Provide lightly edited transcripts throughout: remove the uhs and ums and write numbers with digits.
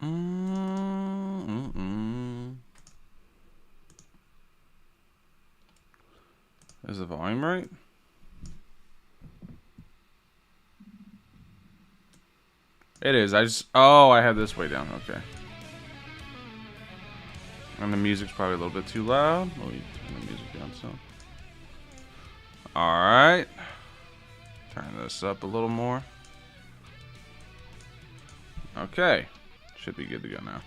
Is the volume right? It is. I have this way down. Okay. And the music's probably a little bit too loud. Let me turn the music down some. Alright. Turn this up a little more. Okay. Should be good to go now.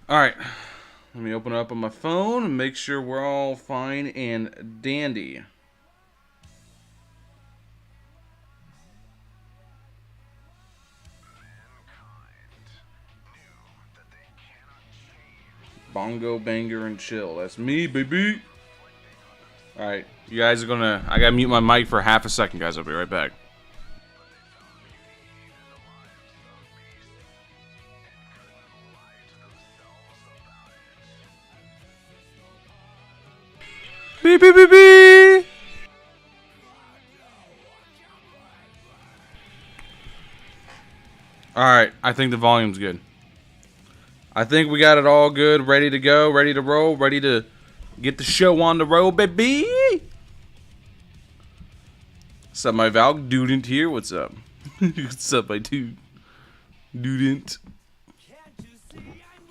Alright. Let me open it up on my phone and make sure we're all fine and dandy. Bongo, banger, and chill. That's me, baby. Alright. You guys are gonna... I gotta mute my mic for half a second, guys. I'll be right back. Beep, beep, beep, beep. Alright, I think the volume's good. I think we got it all good, ready to go, ready to roll, ready to get the show on the road, baby. What's up, my Valk? Dudent here. What's up? What's up, my dude? Dudent.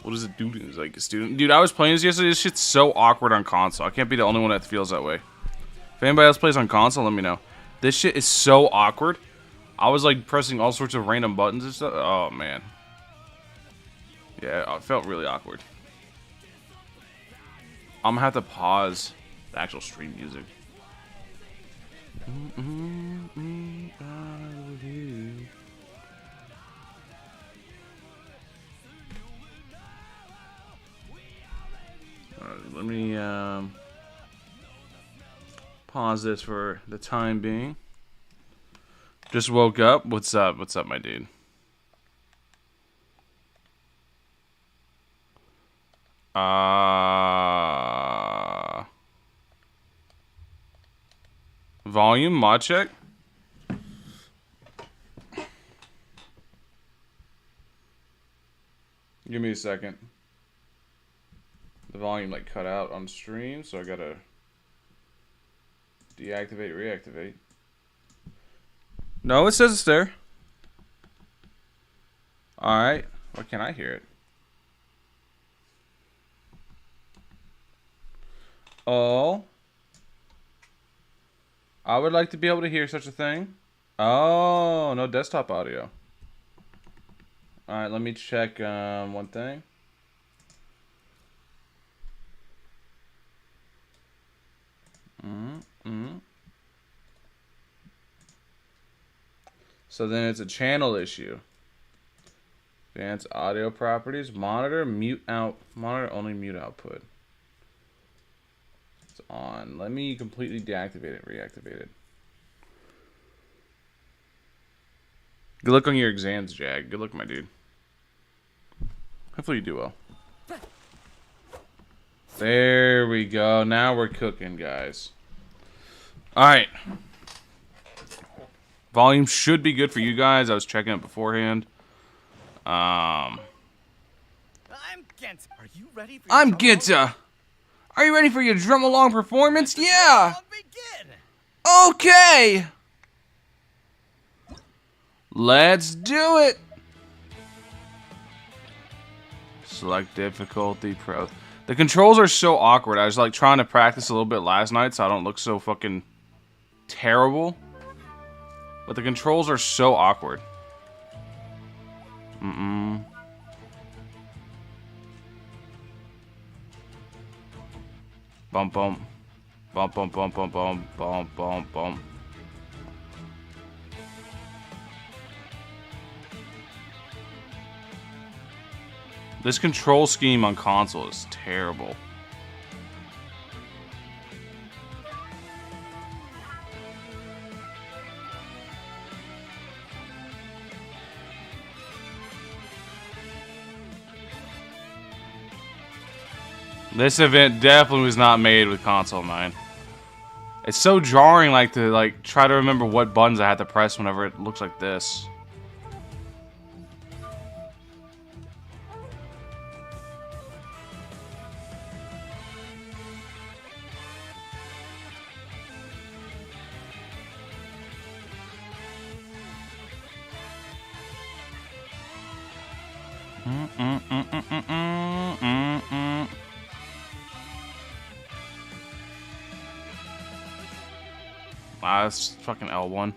What is a dudent? Is like a student? Dude, I was playing this yesterday. This shit's so awkward on console. I can't be the only one that feels that way. If anybody else plays on console, let me know. This shit is so awkward. I was like pressing all sorts of random buttons and stuff. Oh, man. Yeah, it felt really awkward. I'm gonna have to pause the actual stream music. Alright, let me pause this for the time being. Just woke up. What's up? What's up, my dude? Volume, mod check. Give me a second. The volume like cut out on stream, so I gotta deactivate, reactivate. No, it says it's there. Alright. Why can't I hear it? Oh. I would like to be able to hear such a thing. Oh, no desktop audio. Alright, let me check one thing. So then it's a channel issue. Advanced audio properties. Monitor, mute out. Monitor only mute output. It's on. Let me completely deactivate it, reactivate it. Good luck on your exams, Jag. Good luck, my dude. Hopefully you do well. There we go. Now we're cooking, guys. Alright. Volume should be good for you guys. I was checking it beforehand. I'm Genta. Are you ready for I'm Genta. Are you ready for your drum along performance? Yeah. Okay. Let's do it. Select difficulty pro. The controls are so awkward. I was like trying to practice a little bit last night so I don't look so fucking terrible. But the controls are so awkward. Bump, bump. Bump, bump, bump, bump, bump, bump, bump, bump. This control scheme on console is terrible. This event definitely was not made with console in mind. It's so jarring, like, to, like, try to remember what buttons I had to press whenever it looks like this. Ah, that's fucking L1.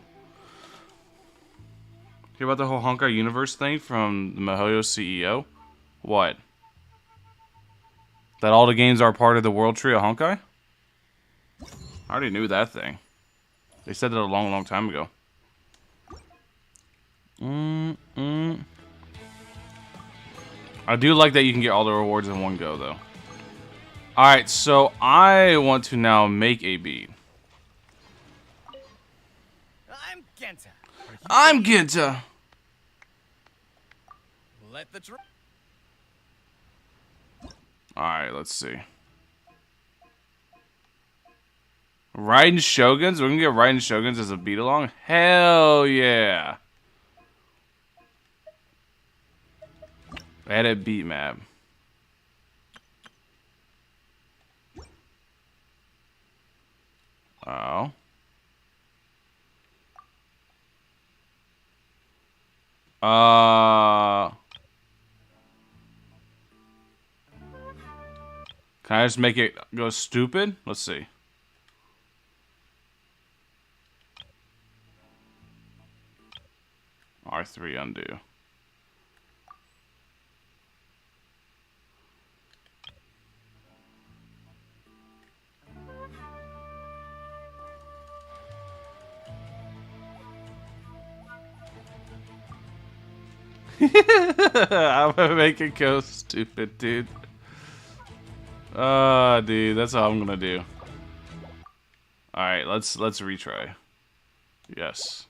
Hear about the whole Honkai Universe thing from the MiHoYo CEO? What? That all the games are part of the World Tree of Honkai? I already knew that thing. They said that a long, long time ago. I do like that you can get all the rewards in one go, though. Alright, so I want to now make a beat. I'm Genta. Alright, let's see. Raiden Shoguns? We're gonna get Raiden Shoguns as a beat along? Hell yeah. Edit beat map. Oh. Can I just make it go stupid? Let's see. R3 undo. I'm gonna make it go stupid, dude. Dude, that's all I'm gonna do. Alright, let's retry. Yes.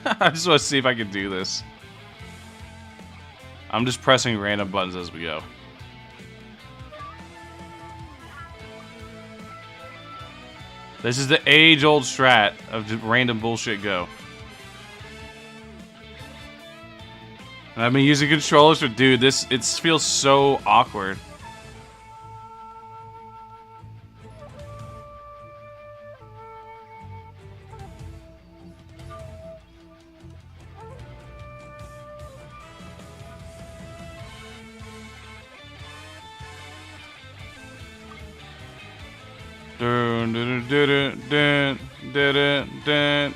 I just want to see if I can do this. I'm just pressing random buttons as we go. This is the age-old strat of just random bullshit go. And I've been using controllers for, dude, it feels so awkward. Dun, dun, dun, dun, dun, dun, dun.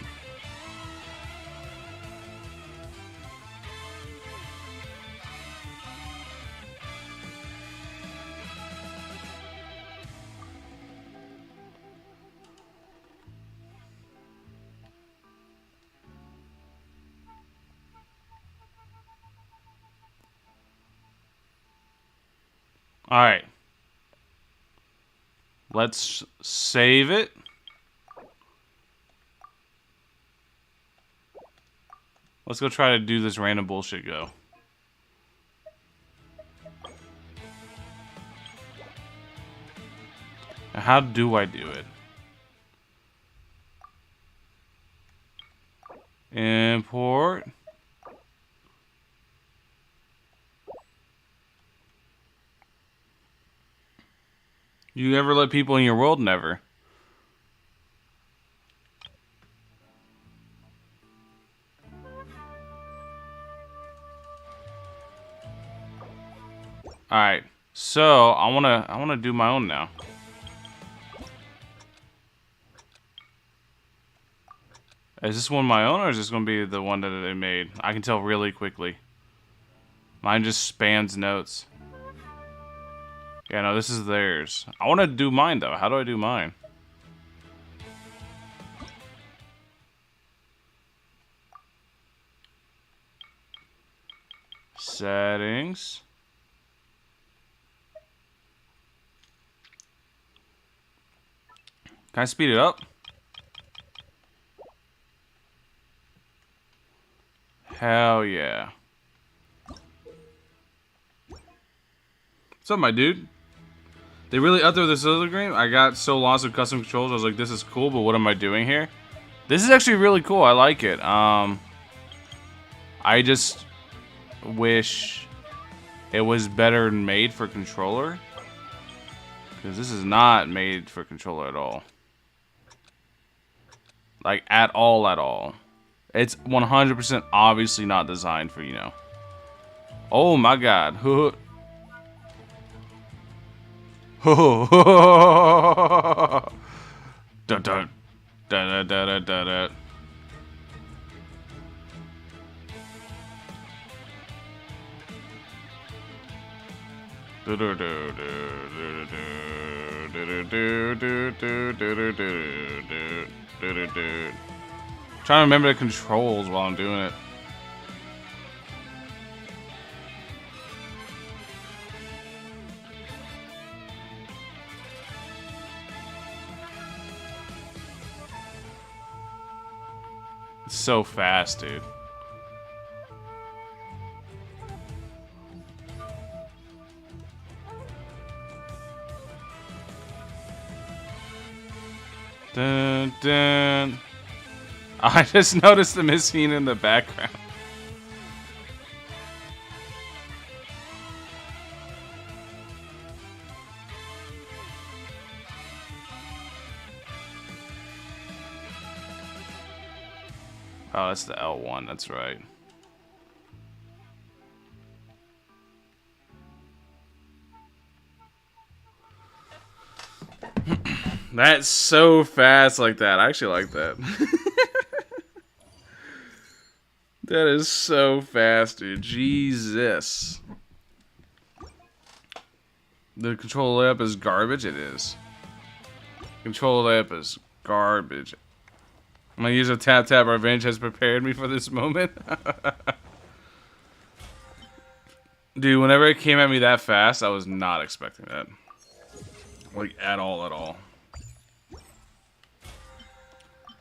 All right. Let's save it. Let's go try to do this random bullshit go. Now, how do I do it? Import. You ever let people in your world? Never. All right. So I wanna do my own now. Is this one my own, or is this gonna be the one that they made? I can tell really quickly. Mine just spans notes. Yeah, no, this is theirs. I want to do mine, though. How do I do mine? Settings. Can I speed it up? Hell yeah. What's up, my dude? They really upped this other game. I got so lost with custom controls. I was like, this is cool, but what am I doing here? This is actually really cool. I like it. I just wish it was better made for controller. Because this is not made for controller at all. Like, at all. It's 100% obviously not designed for, you know. Oh my god. Dun dun dun dun dun dun dun. Trying to remember the controls while I'm doing it. It's so fast, dude. Dun, dun. I just noticed the missing in the background. Oh, that's the L1, that's right. That's so fast like that. I actually like that. That is so fast, dude. Jesus. The control app is garbage? It is. Control app is garbage. My use of Tap Tap Revenge has prepared me for this moment. Dude, whenever it came at me that fast, I was not expecting that. Like, at all.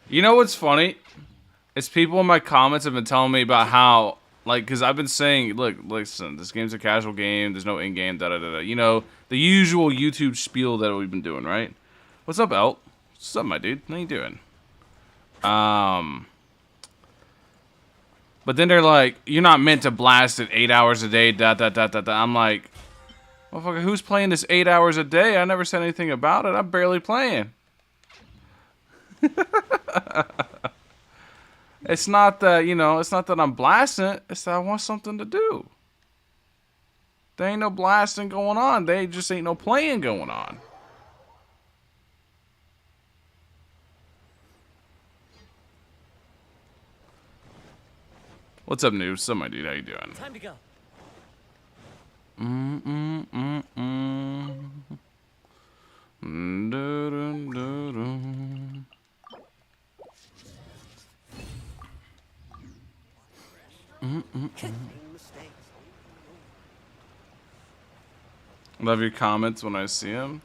You know what's funny? It's people in my comments have been telling me about how, like, because I've been saying, look, listen, this game's a casual game, there's no in-game, da-da-da-da. You know, the usual YouTube spiel that we've been doing, right? What's up, Elt? What's up, my dude? How you doing? But then they're like, you're not meant to blast it 8 hours a day, da-da-da-da-da. I'm like, motherfucker, who's playing this 8 hours a day? I never said anything about it. I'm barely playing. It's not that, you know, it's not that I'm blasting it. It's that I want something to do. There ain't no blasting going on. There just ain't no playing going on. What's up, noobs? What's up, my dude? How you doing? Time to go. Love your comments when I see them.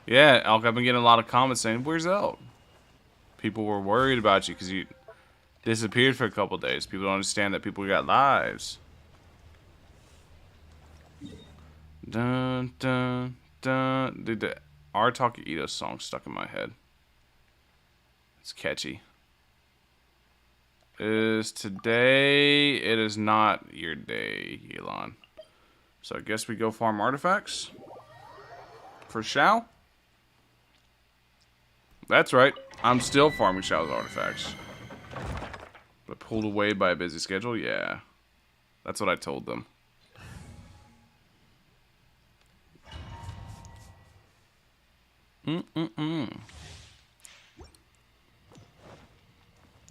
Yeah, Elk, I've been getting a lot of comments saying, where's Elk? People were worried about you because you disappeared for a couple days. People don't understand that people got lives. Dun, dun, dun. Dude, the R Talkie song stuck in my head. It's catchy. Is today? It is not your day, Yelan. So I guess we go farm artifacts. For Shao? That's right. I'm still farming Shao's artifacts. But pulled away by a busy schedule? Yeah. That's what I told them.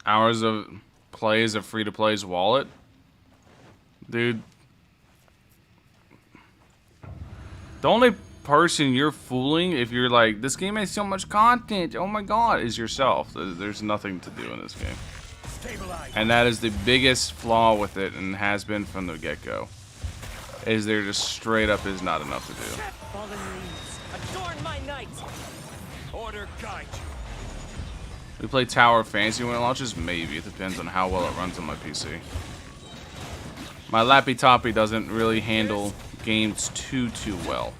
Hours of plays of free-to-play's wallet? Dude. The only person you're fooling if you're like, this game has so much content, oh my god, is yourself. There's nothing to do in this game. And that is the biggest flaw with it and has been from the get-go. is there just straight up is not enough to do. Fallen leaves, adorn my night. Order guide you. We play Tower of Fantasy when it launches? Maybe. It depends on how well it runs on my PC. My Lappy Toppy doesn't really handle games too well.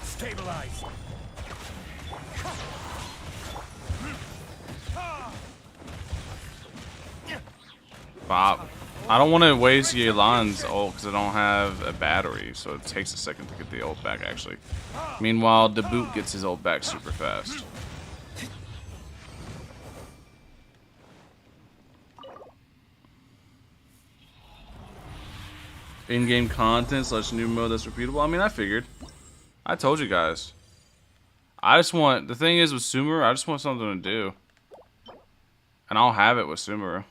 Stabilize. Bob. I don't want to waste Yelan's ult because I don't have a battery, so it takes a second to get the ult back, actually. Meanwhile, Diluc gets his ult back super fast. In-game content / new mode that's repeatable. I mean, I figured. I told you guys. I just want... The thing is with Sumeru, I just want something to do. And I'll have it with Sumeru.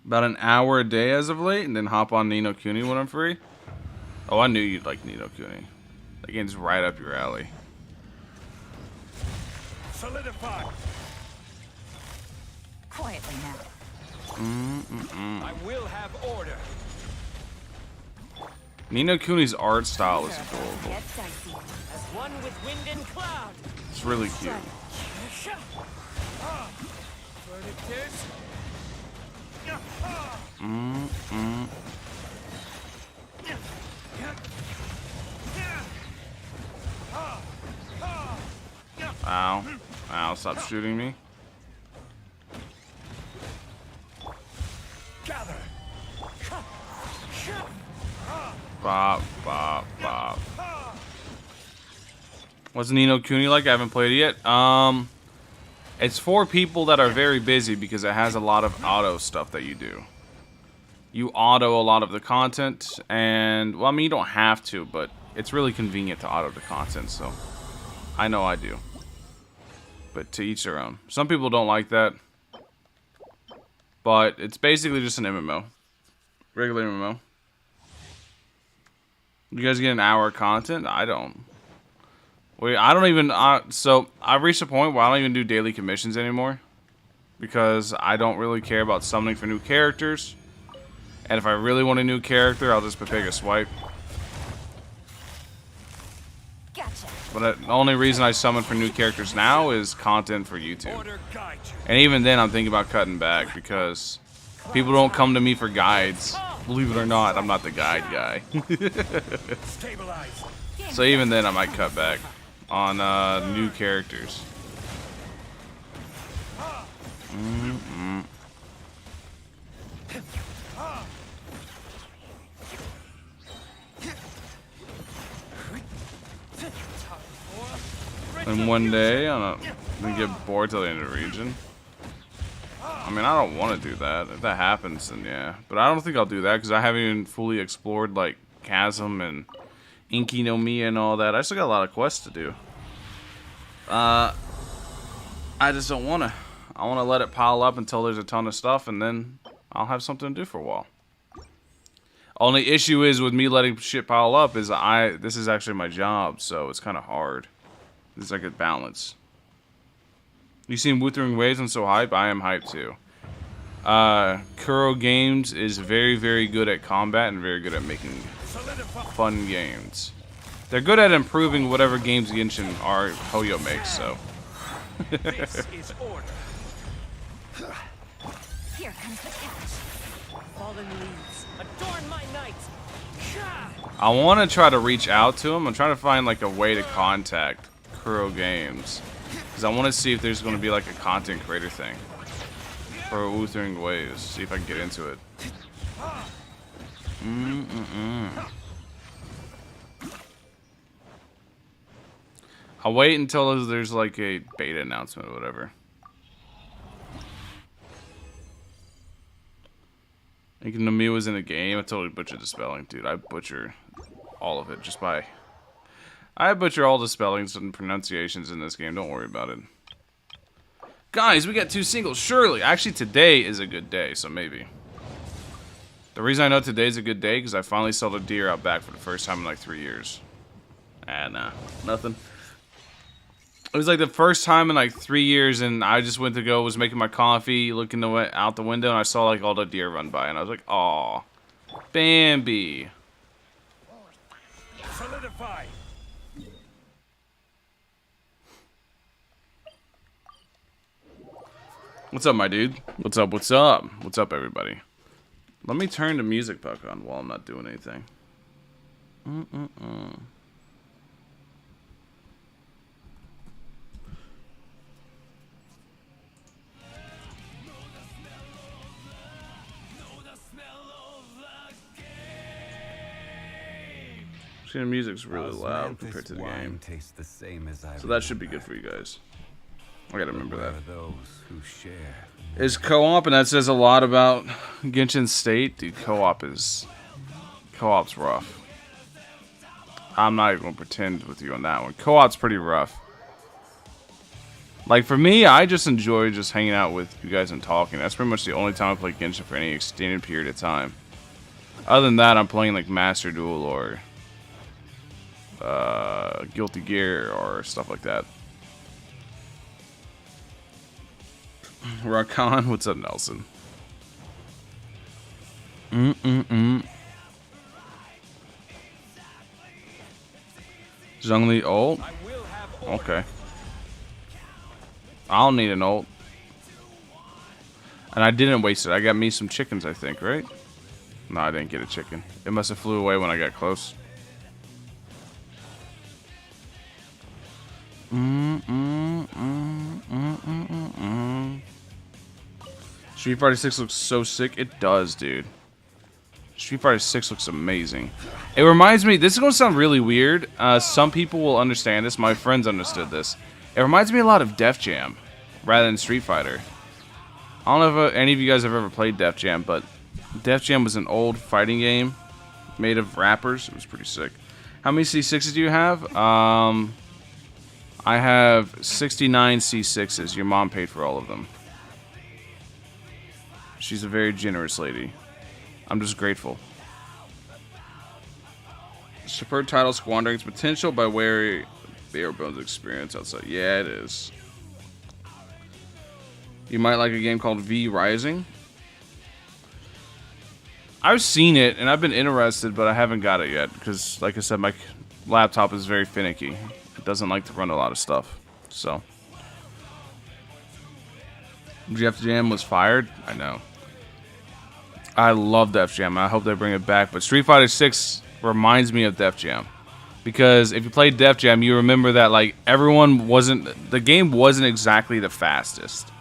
About an hour a day as of late, and then hop on Ni no Kuni when I'm free. Oh, I knew you'd like Ni no Kuni. That game's right up your alley. Solidify. Quietly now. I will have order. Ni no Kuni's art style is adorable. Get dicey. As one with wind and cloud. It's really cute. Ow. Ow, stop shooting me. Gather. Bop, bop, bop. What's Ni no Kuni like? I haven't played it yet. It's for people that are very busy because it has a lot of auto stuff that you do. You auto a lot of the content, and, well, I mean, you don't have to, but it's really convenient to auto the content, so I know I do. But to each their own. Some people don't like that, but it's basically just an MMO. Regular MMO. You guys get an hour of content? I don't. Wait, I don't even... so, I've reached a point where I don't even do daily commissions anymore. Because I don't really care about summoning for new characters. And if I really want a new character, I'll just pick a swipe. Gotcha. But the only reason I summon for new characters now is content for YouTube. Order guide you. And even then, I'm thinking about cutting back because people don't come to me for guides. Believe it or not, I'm not the guide guy. Stabilize. So even then, I might cut back on new characters. And one day, I'm gonna get bored till the end of the region. I mean, I don't want to do that. If that happens, then yeah. But I don't think I'll do that because I haven't even fully explored, like, Chasm and Inki no Miya and all that. I still got a lot of quests to do. I just don't want to. I want to let it pile up until there's a ton of stuff, and then I'll have something to do for a while. Only issue is with me letting shit pile up is this is actually my job, so it's kind of hard. It's like a balance. You seen Wuthering Waves? I'm so hype. I am hyped too. Kuro Games is very, very good at combat and very good at making fun games. They're good at improving whatever games Genshin or Hoyo makes, so. This is order. Here comes the catch. Fallen leaves, adorn my night. I want to try to reach out to them. I'm trying to find like a way to contact Kuro Games. Because I want to see if there's going to be like a content creator thing for Wuthering Waves. See if I can get into it. I'll wait until there's like a beta announcement or whatever. Thinking Nami was in a game. I totally butchered the spelling, dude. I butcher all of it just by... I butcher all the spellings and pronunciations in this game. Don't worry about it. Guys, we got 2 singles. Surely. Actually, today is a good day, so maybe. The reason I know today's a good day because I finally saw the deer out back for the first time in like 3 years. Nah, nothing. It was like the first time in like 3 years, and I just went to go, was making my coffee, looking out the window, and I saw like all the deer run by, and I was like, "Aw, Bambi." Solidify. What's up, my dude? What's up? What's up? What's up, everybody? Let me turn the music back on while I'm not doing anything. See, the music's really loud compared to the game. So that should be good for you guys. I gotta remember that. Is co-op, and that says a lot about Genshin State. Dude, co-op's rough. I'm not even gonna pretend with you on that one. Co-op's pretty rough. Like for me, I just enjoy just hanging out with you guys and talking. That's pretty much the only time I play Genshin for any extended period of time. Other than that, I'm playing like Master Duel or Guilty Gear or stuff like that. Rakan, what's up, Nelson? Zhongli ult? Okay. I don't need an ult. And I didn't waste it. I got me some chickens, I think, right? No, I didn't get a chicken. It must have flew away when I got close. Street Fighter 6 looks so sick. It does, dude. Street Fighter 6 looks amazing. It reminds me, this is going to sound really weird. Some people will understand this. My friends understood this. It reminds me a lot of Def Jam rather than Street Fighter. I don't know if any of you guys have ever played Def Jam, but Def Jam was an old fighting game made of rappers. It was pretty sick. How many C6s do you have? I have 69 C6s. Your mom paid for all of them. She's a very generous lady. I'm just grateful. Superb title squandering its potential by way of bare bones experience outside. Yeah, it is. You might like a game called V Rising. I've seen it and I've been interested, but I haven't got it yet because, like I said, my laptop is very finicky. It doesn't like to run a lot of stuff. So, Def Jam was fired. I know. I love Def Jam. I hope they bring it back. But Street Fighter 6 reminds me of Def Jam. Because if you played Def Jam, you remember that like the game wasn't exactly the fastest.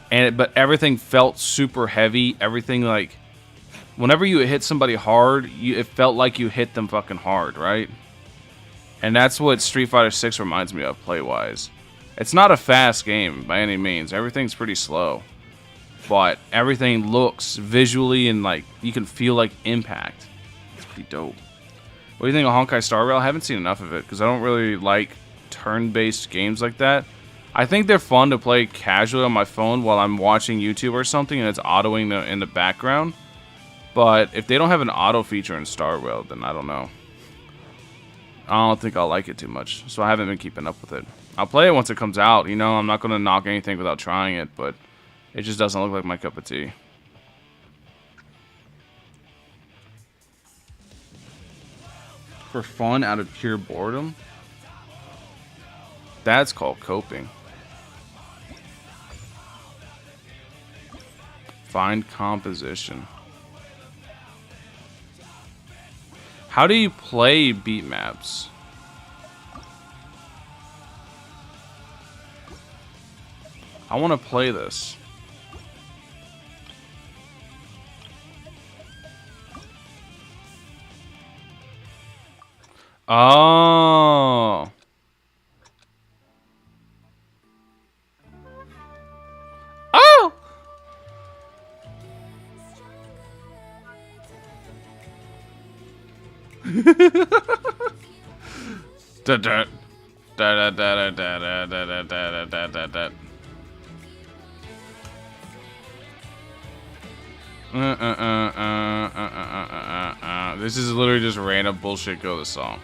But everything felt super heavy. Everything like, whenever you hit somebody hard, it felt like you hit them fucking hard, right? And that's what Street Fighter 6 reminds me of play-wise. It's not a fast game by any means. Everything's pretty slow. But everything looks visually and like you can feel like impact. It's pretty dope. What do you think of Honkai Star Rail? I haven't seen enough of it because I don't really like turn-based games like that. I think they're fun to play casually on my phone while I'm watching YouTube or something and it's autoing in the background. But if they don't have an auto feature in Star Rail, then I don't know. I don't think I'll like it too much. So I haven't been keeping up with it. I'll play it once it comes out. You know, I'm not going to knock anything without trying it, but it just doesn't look like my cup of tea. For fun out of pure boredom? That's called coping. Find composition. How do you play beat maps? I want to play this. Oh. Oh. Da da da da da da da da da da da da. This is literally just random bullshit. Go to the song.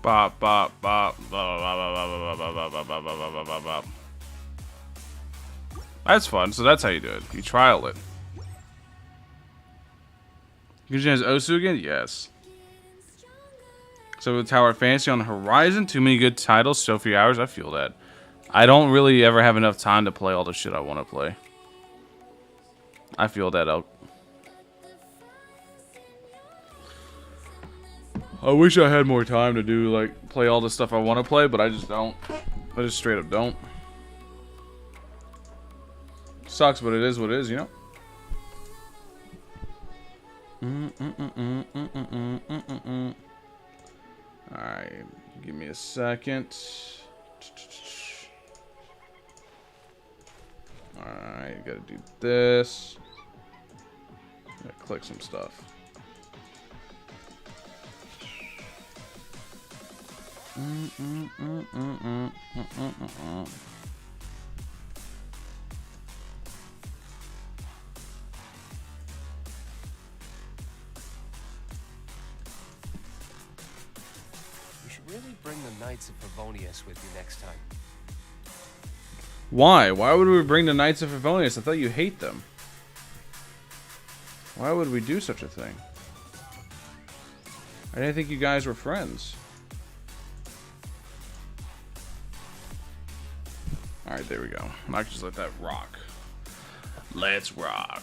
Bop, bop, bop, bop, bop, bop, bop, bop, bop, bop, bop, bop, bop. That's fun. So that's how you do it. You trial it. Genshin has Osu again? Yes. So with Tower Fantasy on the horizon, too many good titles, so few hours. I feel that. I don't really ever have enough time to play all the shit I want to play. I feel that out. I wish I had more time to do, like, play all the stuff I want to play, but I just don't. I just straight up don't. Sucks, but it is what it is, you know? Alright, give me a second. Alright, gotta do this. Gotta click some stuff. Really bring the Knights of Favonius with you next time. Why? Why would we bring the Knights of Favonius? I thought you hate them. Why would we do such a thing? I didn't think you guys were friends. Alright, there we go. I can just let that rock. Let's rock.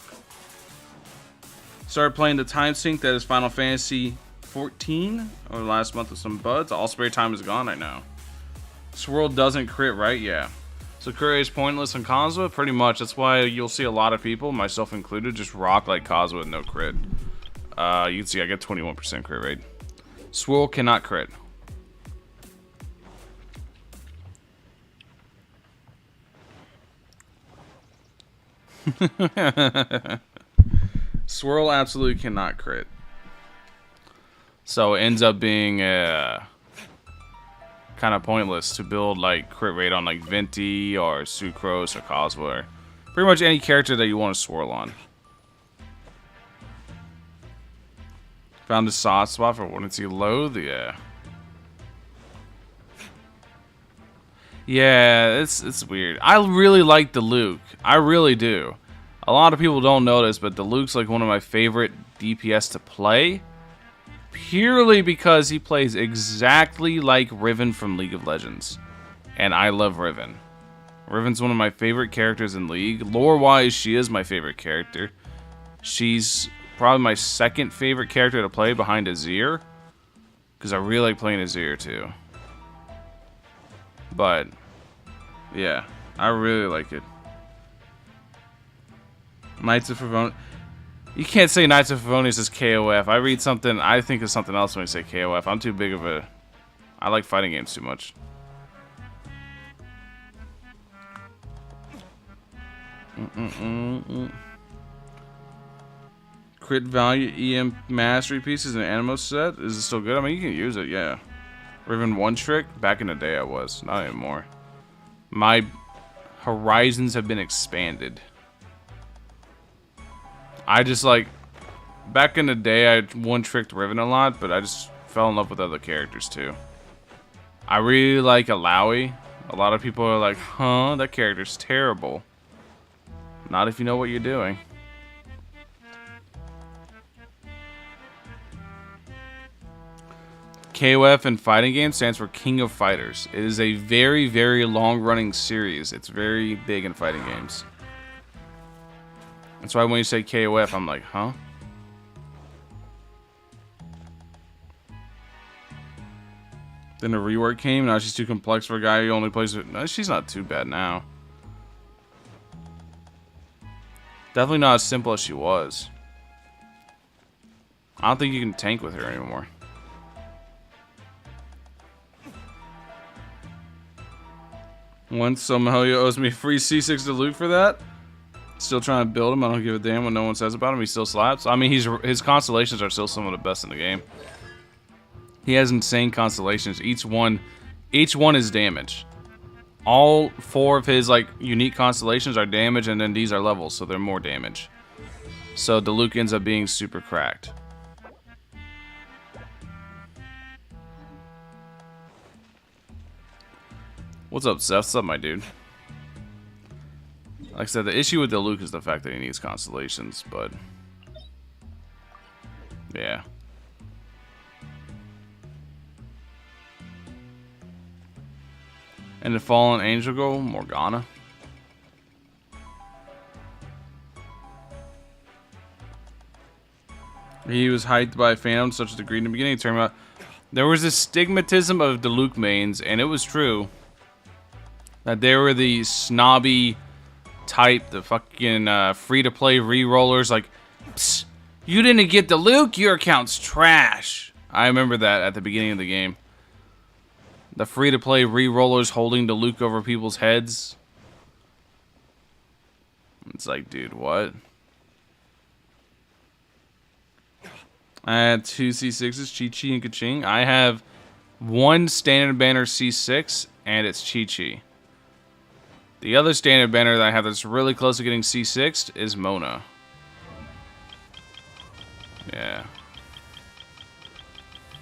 Started playing the time sync that is Final Fantasy 14 over the last month with some buds. All spare time is gone right now. Swirl doesn't crit, right? Yeah. So crit is pointless on Kazuha? Pretty much. That's why you'll see a lot of people, myself included, just rock like Kazuha with no crit. You can see I get 21% crit rate. Swirl cannot crit. Swirl absolutely cannot crit. So it ends up being kind of pointless to build like crit rate on like Venti or Sucrose or Kazuha or pretty much any character that you want to swirl on. Found a soft spot for wanting to loathe, yeah. Yeah, it's weird. I really like Diluc. I really do. A lot of people don't know this, but Diluc's like one of my favorite DPS to play. Purely because he plays exactly like Riven from League of Legends. And I love Riven. Riven's one of my favorite characters in League. Lore-wise, she is my favorite character. She's probably my second favorite character to play behind Azir. Because I really like playing Azir too. But, yeah. I really like it. Knights of Favonius. You can't say Knights of Favonius is KOF. I read something, I think of something else when you say KOF. I'm too big of a... I like fighting games too much. Crit value EM mastery pieces and Animo set. Is it still good? I mean, you can use it, yeah. Riven one trick? Back in the day I was. Not anymore. My horizons have been expanded. I just like... Back in the day, I one-tricked Riven a lot, but I just fell in love with other characters too. I really like Alawi. A lot of people are like, huh, that character's terrible. Not if you know what you're doing. KOF in fighting games stands for King of Fighters. It is a very, very long-running series. It's very big in fighting games. That's why when you say KOF, I'm like, huh? Then a rework came. Now she's too complex for a guy who only plays with... No, she's not too bad now. Definitely not as simple as she was. I don't think you can tank with her anymore. Once somehow he owes me free C6 Diluc for that. Still trying to build him. I don't give a damn what no one says about him. He still slaps. I mean, his constellations are still some of the best in the game. He has insane constellations. Each one is damage. All 4 of his like unique constellations are damage, and then these are levels, so they're more damage. So Diluc ends up being super cracked. What's up, Seth? What's up, my dude? Like I said, the issue with Diluc is the fact that he needs constellations, but yeah. And the Fallen Angel go Morgana. He was hyped by fans such a degree in the beginning. It turned out there was this stigmatism of Diluc mains, and it was true that they were the snobby type, the fucking free-to-play re-rollers. Like, psst, you didn't get Diluc, your account's trash. I remember that at the beginning of the game. The free-to-play re-rollers holding Diluc over people's heads. It's like, dude, what? I had 2 C6s, Chi-Chi and Kaching. I have 1 standard banner C6, and it's Chi-Chi. The other standard banner that I have that's really close to getting C6'd is Mona. Yeah.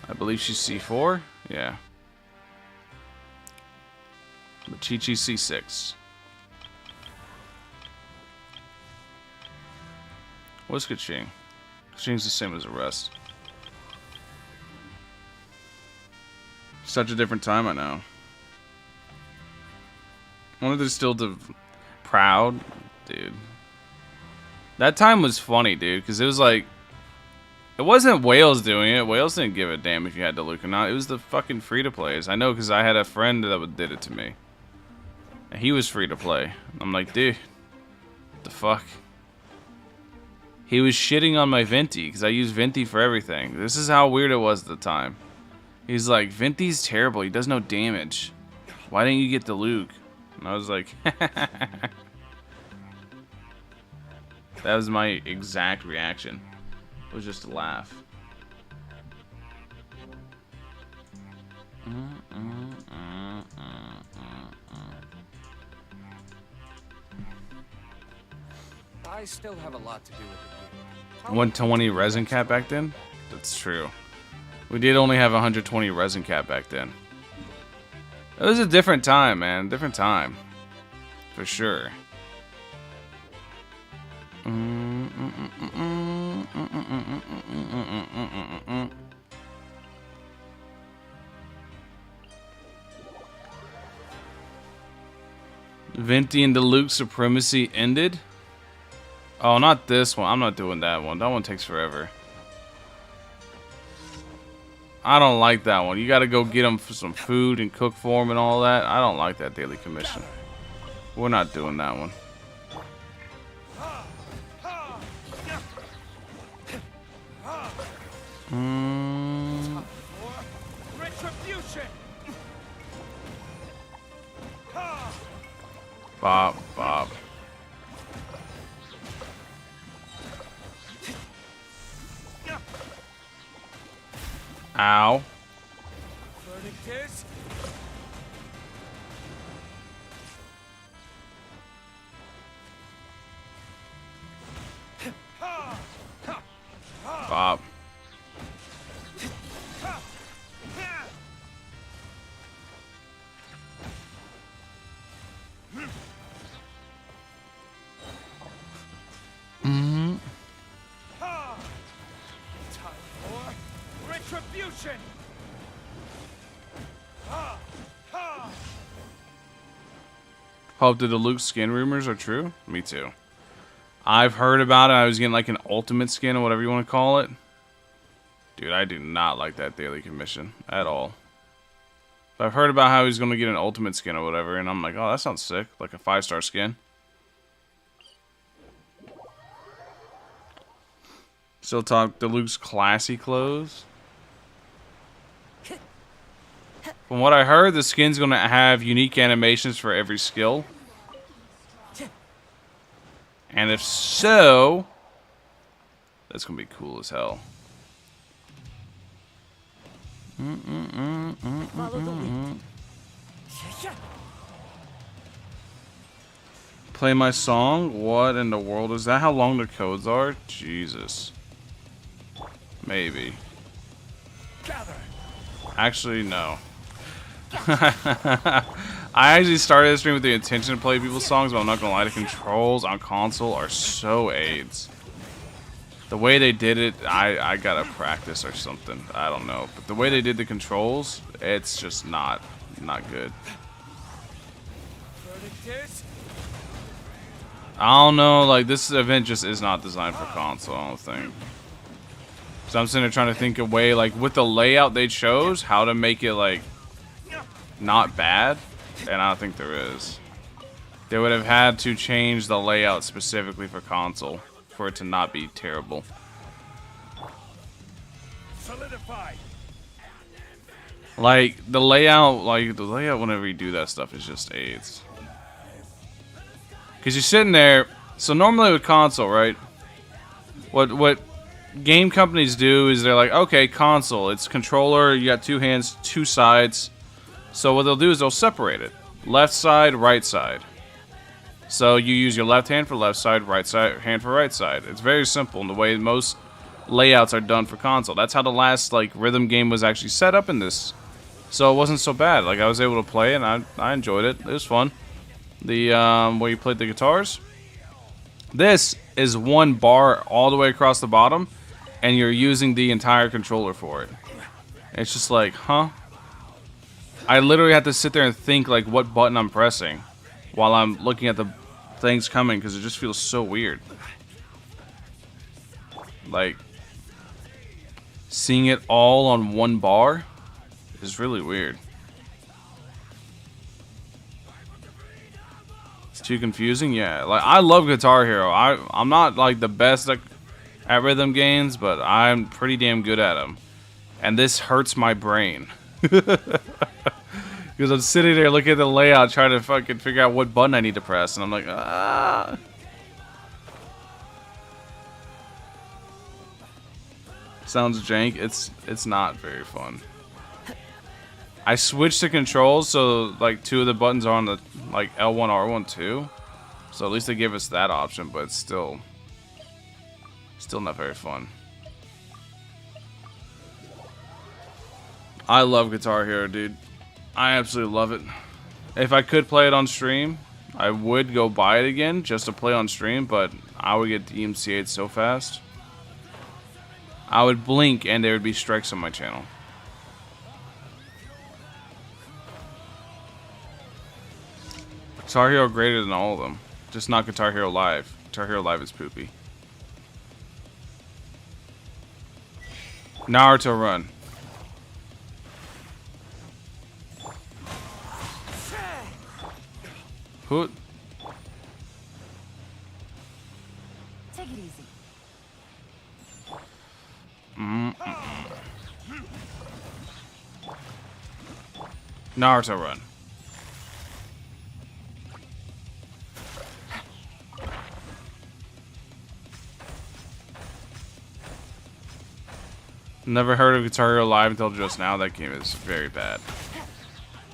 I believe she's C4? Yeah. But Chi-Chi C6. What's Kaching? Kaching's the same as the rest. Such a different time, I know. I wonder if they're still proud. Dude. That time was funny, dude, because it was like... It wasn't Wales doing it. Wales didn't give a damn if you had Diluc or not. It was the fucking free-to-players. I know, because I had a friend that did it to me. And he was free-to-play. I'm like, dude, what the fuck? He was shitting on my Venti, because I use Venti for everything. This is how weird it was at the time. He's like, Venti's terrible. He does no damage. Why didn't you get Diluc? And I was like, that was my exact reaction. It was just to laugh. I still have a lot to do with it. 120 resin cap back then? That's true. We did only have 120 resin cap back then. It was a different time, man. Different time. For sure. Venti and Diluc supremacy ended? Oh, not this one. I'm not doing that one. That one takes forever. I don't like that one. You gotta go get them for some food and cook for them and all that. I don't like that daily commission. We're not doing that one. Retribution. Bob, Bob. Ow. Verdict is Bob. time for retribution. Hope the Diluc skin rumors are true. Me too. I've heard about it. I was getting like an ultimate skin or whatever you want to call it. Dude, I do not like that daily commission at all. But I've heard about how he's going to get an ultimate skin or whatever, and I'm like, oh, that sounds sick. Like a 5-star skin. Still talk Diluc's classy clothes. From what I heard, the skin's going to have unique animations for every skill. And if so, that's going to be cool as hell. Follow the lead. Play my song? What in the world? Is that how long the codes are? Jesus. Maybe. Actually, no. I actually started this stream with the intention to play people's songs, but I'm not gonna lie, the controls on console are so AIDS. The way they did it, I gotta practice or something. I don't know. But the way they did the controls, it's just not good. I don't know, like this event just is not designed for console, I don't think. So I'm sitting there trying to think of a way, like with the layout they chose, how to make it like not bad, and I don't think there is. They would have had to change the layout specifically for console for it to not be terrible. Solidified. Like the layout whenever you do that stuff is just AIDS. Cause you're sitting there, so normally with console, right? What game companies do is they're like, okay, console, it's controller, you got 2 hands, 2 sides. So what they'll do is they'll separate it. Left side, right side. So you use your left hand for left side, right side hand for right side. It's very simple in the way most layouts are done for console. That's how the last like rhythm game was actually set up in this. So it wasn't so bad. Like I was able to play it and I enjoyed it. It was fun. The where you played the guitars. This is 1 bar all the way across the bottom, and you're using the entire controller for it. It's just like, huh? I literally have to sit there and think like what button I'm pressing while I'm looking at the things coming because it just feels so weird. Like seeing it all on 1 bar is really weird. It's too confusing, yeah. Like I love Guitar Hero. I'm not like the best at rhythm games, but I'm pretty damn good at them. And this hurts my brain. Because I'm sitting there looking at the layout trying to fucking figure out what button I need to press. And I'm like, ah. Sounds jank. It's not very fun. I switched the controls so like 2 of the buttons are on the like L1, R1 too. So at least they give us that option, but it's still not very fun. I love Guitar Hero, dude. I absolutely love it. If I could play it on stream, I would go buy it again just to play on stream, but I would get DMCA'd so fast. I would blink and there would be strikes on my channel. Guitar Hero greater than all of them. Just not Guitar Hero Live. Guitar Hero Live is poopy. Naruto Run. Who? Take it easy. Naruto Run. Never heard of Guitar Hero Live until just now. That game is very bad.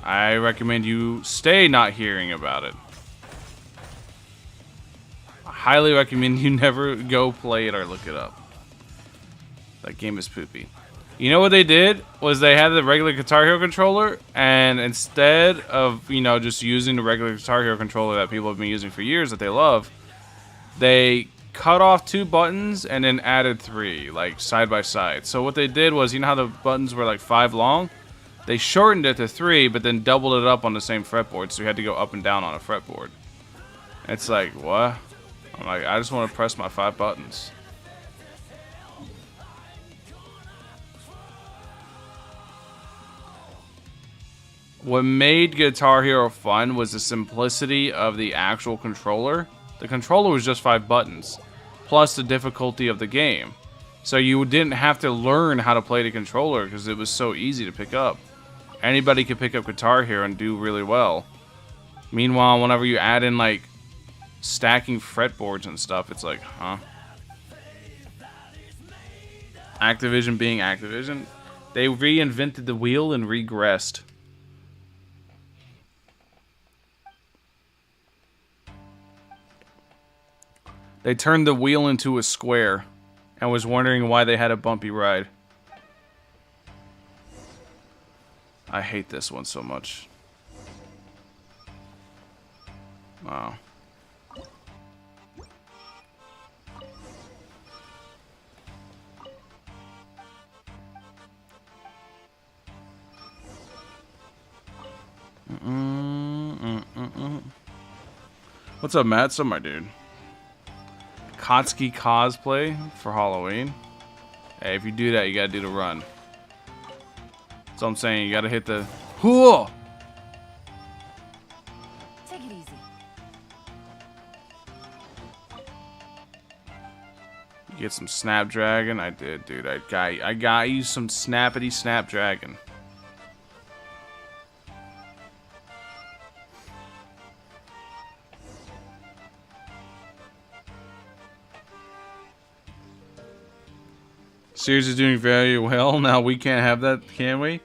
I recommend you stay not hearing about it. I highly recommend you never go play it or look it up. That game is poopy. You know what they did? Was they had the regular Guitar Hero controller, and instead of, you know, just using the regular Guitar Hero controller that people have been using for years that they love, they cut off 2 buttons and then added 3, like side by side. So what they did was, you know how the buttons were like 5 long? They shortened it to 3, but then doubled it up on the same fretboard, so you had to go up and down on a fretboard. It's like, what? I'm like, I just want to press my 5 buttons. What made Guitar Hero fun was the simplicity of the actual controller. The controller was just 5 buttons, plus the difficulty of the game. So you didn't have to learn how to play the controller because it was so easy to pick up. Anybody could pick up Guitar Hero and do really well. Meanwhile, whenever you add in like stacking fretboards and stuff, it's like, huh? Activision being Activision, they reinvented the wheel and regressed. They turned the wheel into a square and was wondering why they had a bumpy ride. I hate this one so much. Wow. What's up, Matt? What's up, my dude? Kotsky cosplay for Halloween. Hey, if you do that, you gotta do the run. So I'm saying you gotta hit the. Whoa! Take it easy. You get some Snapdragon. I did, dude. I got you some snappity Snapdragon. Series is doing very well. Now we can't have that, can we?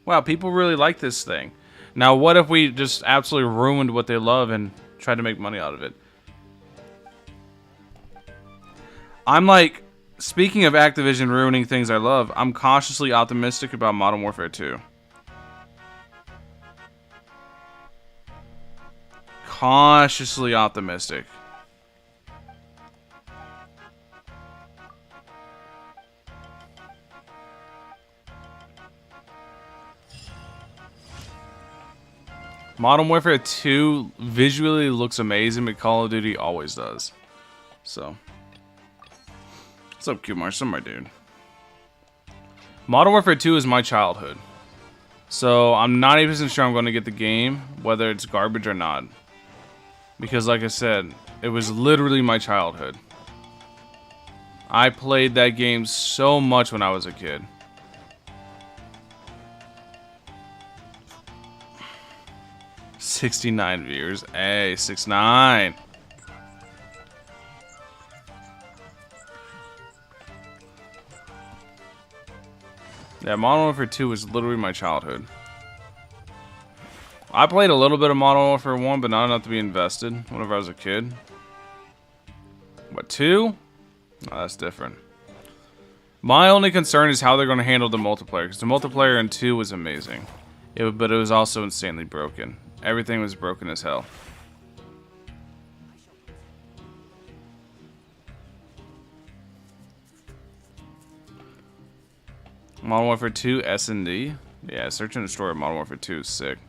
Wow, people really like this thing. Now what if we just absolutely ruined what they love and tried to make money out of it? I'm like, speaking of Activision ruining things I love, I'm cautiously optimistic about Modern Warfare 2. Cautiously optimistic. Modern Warfare 2 visually looks amazing, but Call of Duty always does. So, what's up, Q Marsh? My dude. Modern Warfare 2 is my childhood. So, I'm not even sure I'm going to get the game, whether it's garbage or not. Because, like I said, it was literally my childhood. I played that game so much when I was a kid. $69 viewers. Hey, 6'9". Yeah, Modern Warfare 2 was literally my childhood. I played a little bit of Modern Warfare 1, but not enough to be invested whenever I was a kid. But 2? Oh, that's different. My only concern is how they're going to handle the multiplayer, because the multiplayer in 2 was amazing. But it was also insanely broken. Everything was broken as hell. Modern Warfare 2 S&D. Yeah, Search and Destroy Modern Warfare 2 is sick.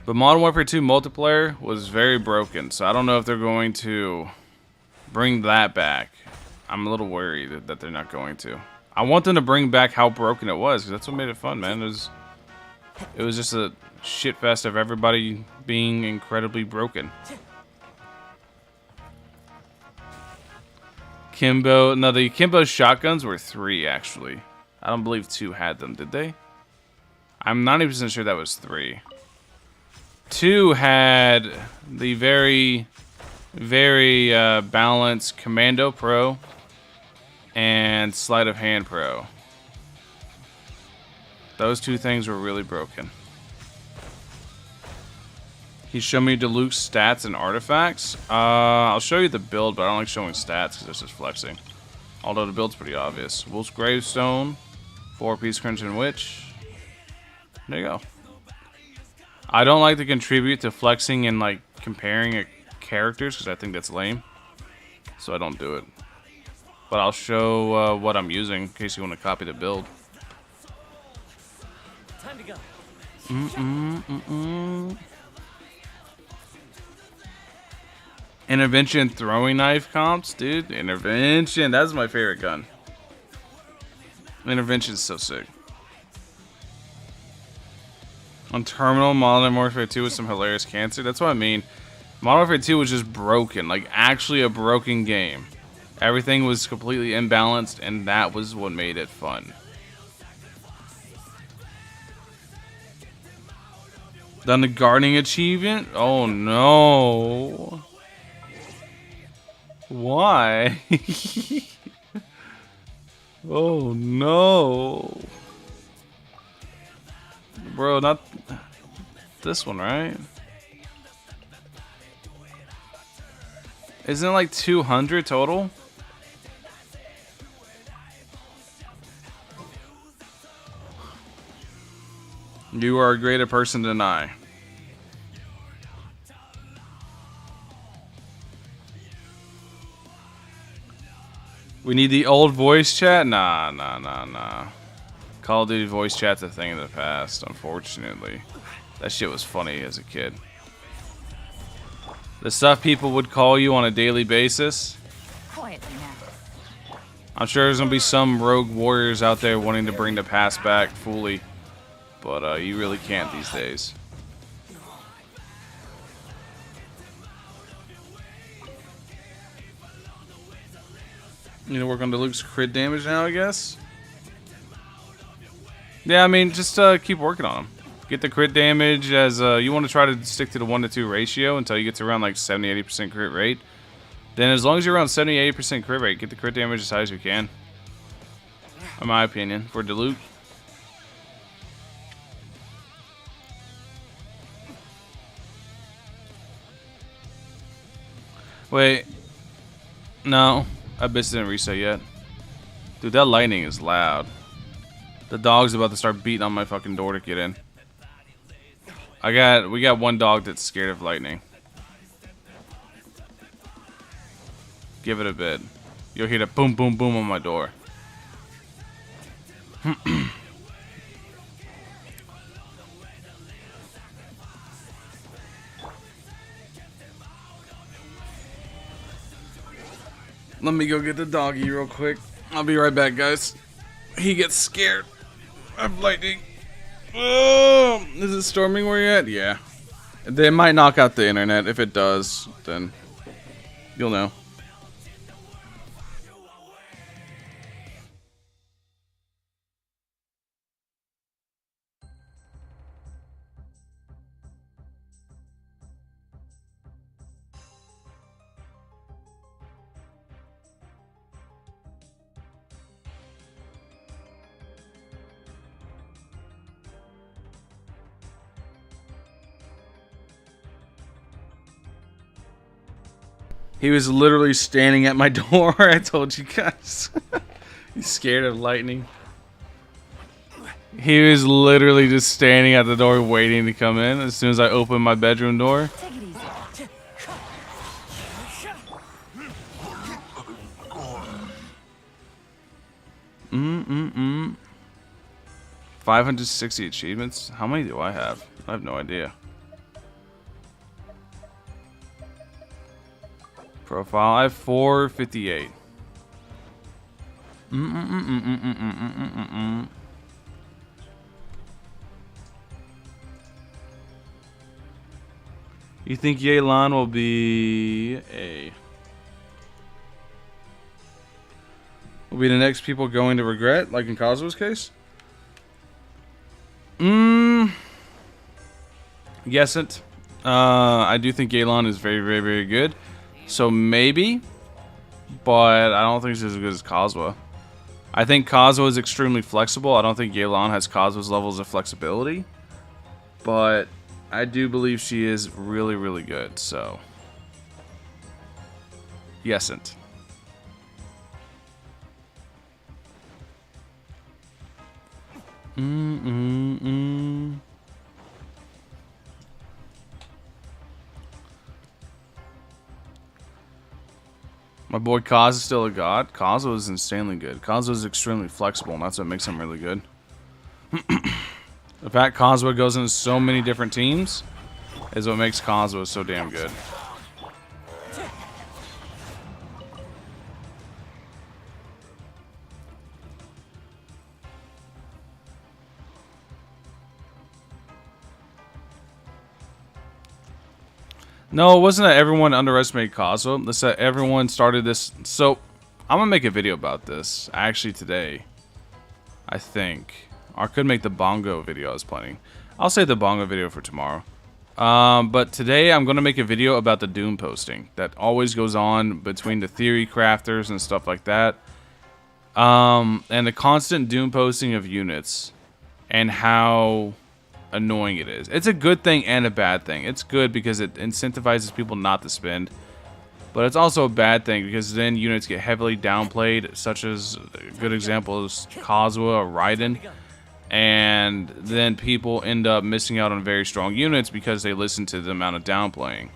But Modern Warfare 2 multiplayer was very broken, so I don't know if they're going to bring that back. I'm a little worried that they're not going to. I want them to bring back how broken it was, because that's what made it fun, man. It was just a shit fest of everybody being incredibly broken. Kimbo. No, the Kimbo shotguns were 3, actually. I don't believe 2 had them, did they? I'm not even sure that was 3. 2 had the very, very balanced Commando Pro and Sleight of Hand Pro. Those 2 things were really broken. He showed me Diluc's stats and artifacts. I'll show you the build, but I don't like showing stats because it's just flexing. Although the build's pretty obvious. Wolf's Gravestone, 4-piece Crimson Witch. There you go. I don't like to contribute to flexing and like comparing characters because I think that's lame. So I don't do it. But I'll show what I'm using in case you want to copy the build. Time to go. Intervention throwing knife comps, dude. Intervention, that's my favorite gun. Intervention is so sick. On Terminal, Modern Warfare 2 with some hilarious cancer. That's what I mean. Modern Warfare 2 was just broken, like actually a broken game. Everything was completely imbalanced, and that was what made it fun. Done the gardening achievement? Oh no. Why? Oh no. Bro, not this one, right? Isn't it like 200 total? You are a greater person than I. We need the old voice chat? Nah. Call of Duty voice chat's a thing of the past, unfortunately. That shit was funny as a kid. The stuff people would call you on a daily basis. Quietly now. I'm sure there's gonna be some rogue warriors out there wanting to bring the past back fully. But you really can't these days. You need to work on Diluc's crit damage now, I guess? Yeah, I mean, just keep working on him. Get the crit damage as you want to try to stick to the 1 to 2 ratio until you get to around like 70-80% crit rate. Then as long as you're around 70-80% crit rate, get the crit damage as high as you can. In my opinion, for Diluc. Wait. No. I bitch didn't reset yet. Dude, that lightning is loud. The dog's about to start beating on my fucking door to get in. We got one dog that's scared of lightning. Give it a bit. You'll hear the boom boom boom on my door. Let me go get the doggy real quick. I'll be right back, guys. He gets scared of lightning. Oh, is it storming where you're at? Yeah. They might knock out the internet. If it does, then you'll know. He was literally standing at my door. I told you guys. He's scared of lightning. He was literally just standing at the door waiting to come in as soon as I opened my bedroom door. Take it easy. 560 achievements? How many do I have? I have no idea. Profile, I have 458. You think Yelan will be the next people going to regret, like in Kazuha's case? Yesn't. I do think Yelan is very, very, very good. So maybe, but I don't think she's as good as Kazuha. I think Kazuha is extremely flexible. I don't think Yelan has Kazuha's levels of flexibility, but I do believe she is really, really good. So, yesn't. My boy Kaz is still a god. Kazuha is insanely good. Kazuha is extremely flexible, and that's what makes him really good. The fact Kazuha goes into so many different teams is what makes Kazuha so damn good. No, it wasn't that everyone underestimated Kazuha. It's that everyone started this. So, I'm going to make a video about this, actually, today. I think. Or I could make the Bongo video I was planning. I'll save the Bongo video for tomorrow. But today, I'm going to make a video about the doom posting that always goes on between the theory crafters and stuff like that. And the constant doom posting of units. And how annoying it is. It's a good thing and a bad thing. It's good because it incentivizes people not to spend, but it's also a bad thing because then units get heavily downplayed, such as a good example is Kazuha or Raiden, and then people end up missing out on very strong units because they listen to the amount of downplaying.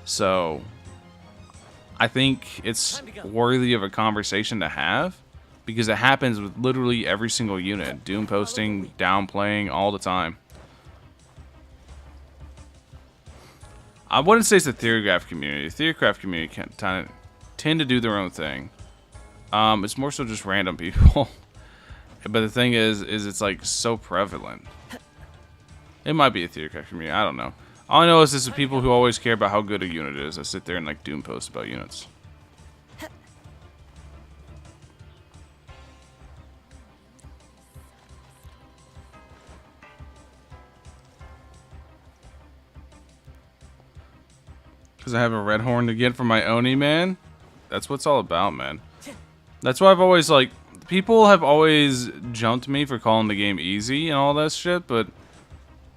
So I think it's worthy of a conversation to have because it happens with literally every single unit. Doom posting, downplaying all the time. I wouldn't say it's the Theorycraft community. The Theorycraft community can tend to do their own thing. It's more so just random people. But the thing is it's like so prevalent. It might be a Theorycraft community. I don't know. All I know is this is people who always care about how good a unit is. I sit there and like doom post about units. Because I have a red horn to get for my Oni, man. That's what it's all about, man. That's why I've always, like, people have always jumped me for calling the game easy and all that shit, but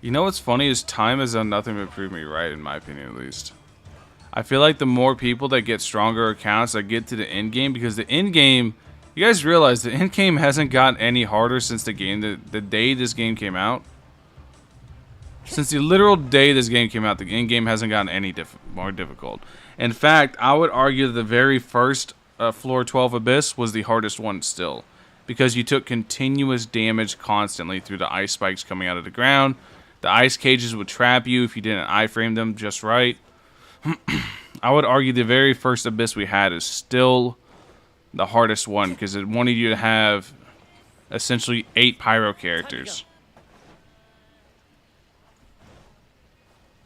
you know what's funny is time has done nothing but prove me right, in my opinion, at least. I feel like the more people that get stronger accounts that get to the end game, because the end game, you guys realize the end game hasn't gotten any harder since the day this game came out. Since the literal day this game came out, the end game hasn't gotten any more difficult. In fact, I would argue that the very first Floor 12 Abyss was the hardest one still. Because you took continuous damage constantly through the ice spikes coming out of the ground. The ice cages would trap you if you didn't iframe them just right. I would argue the very first Abyss we had is still the hardest one. Because it wanted you to have essentially 8 pyro characters.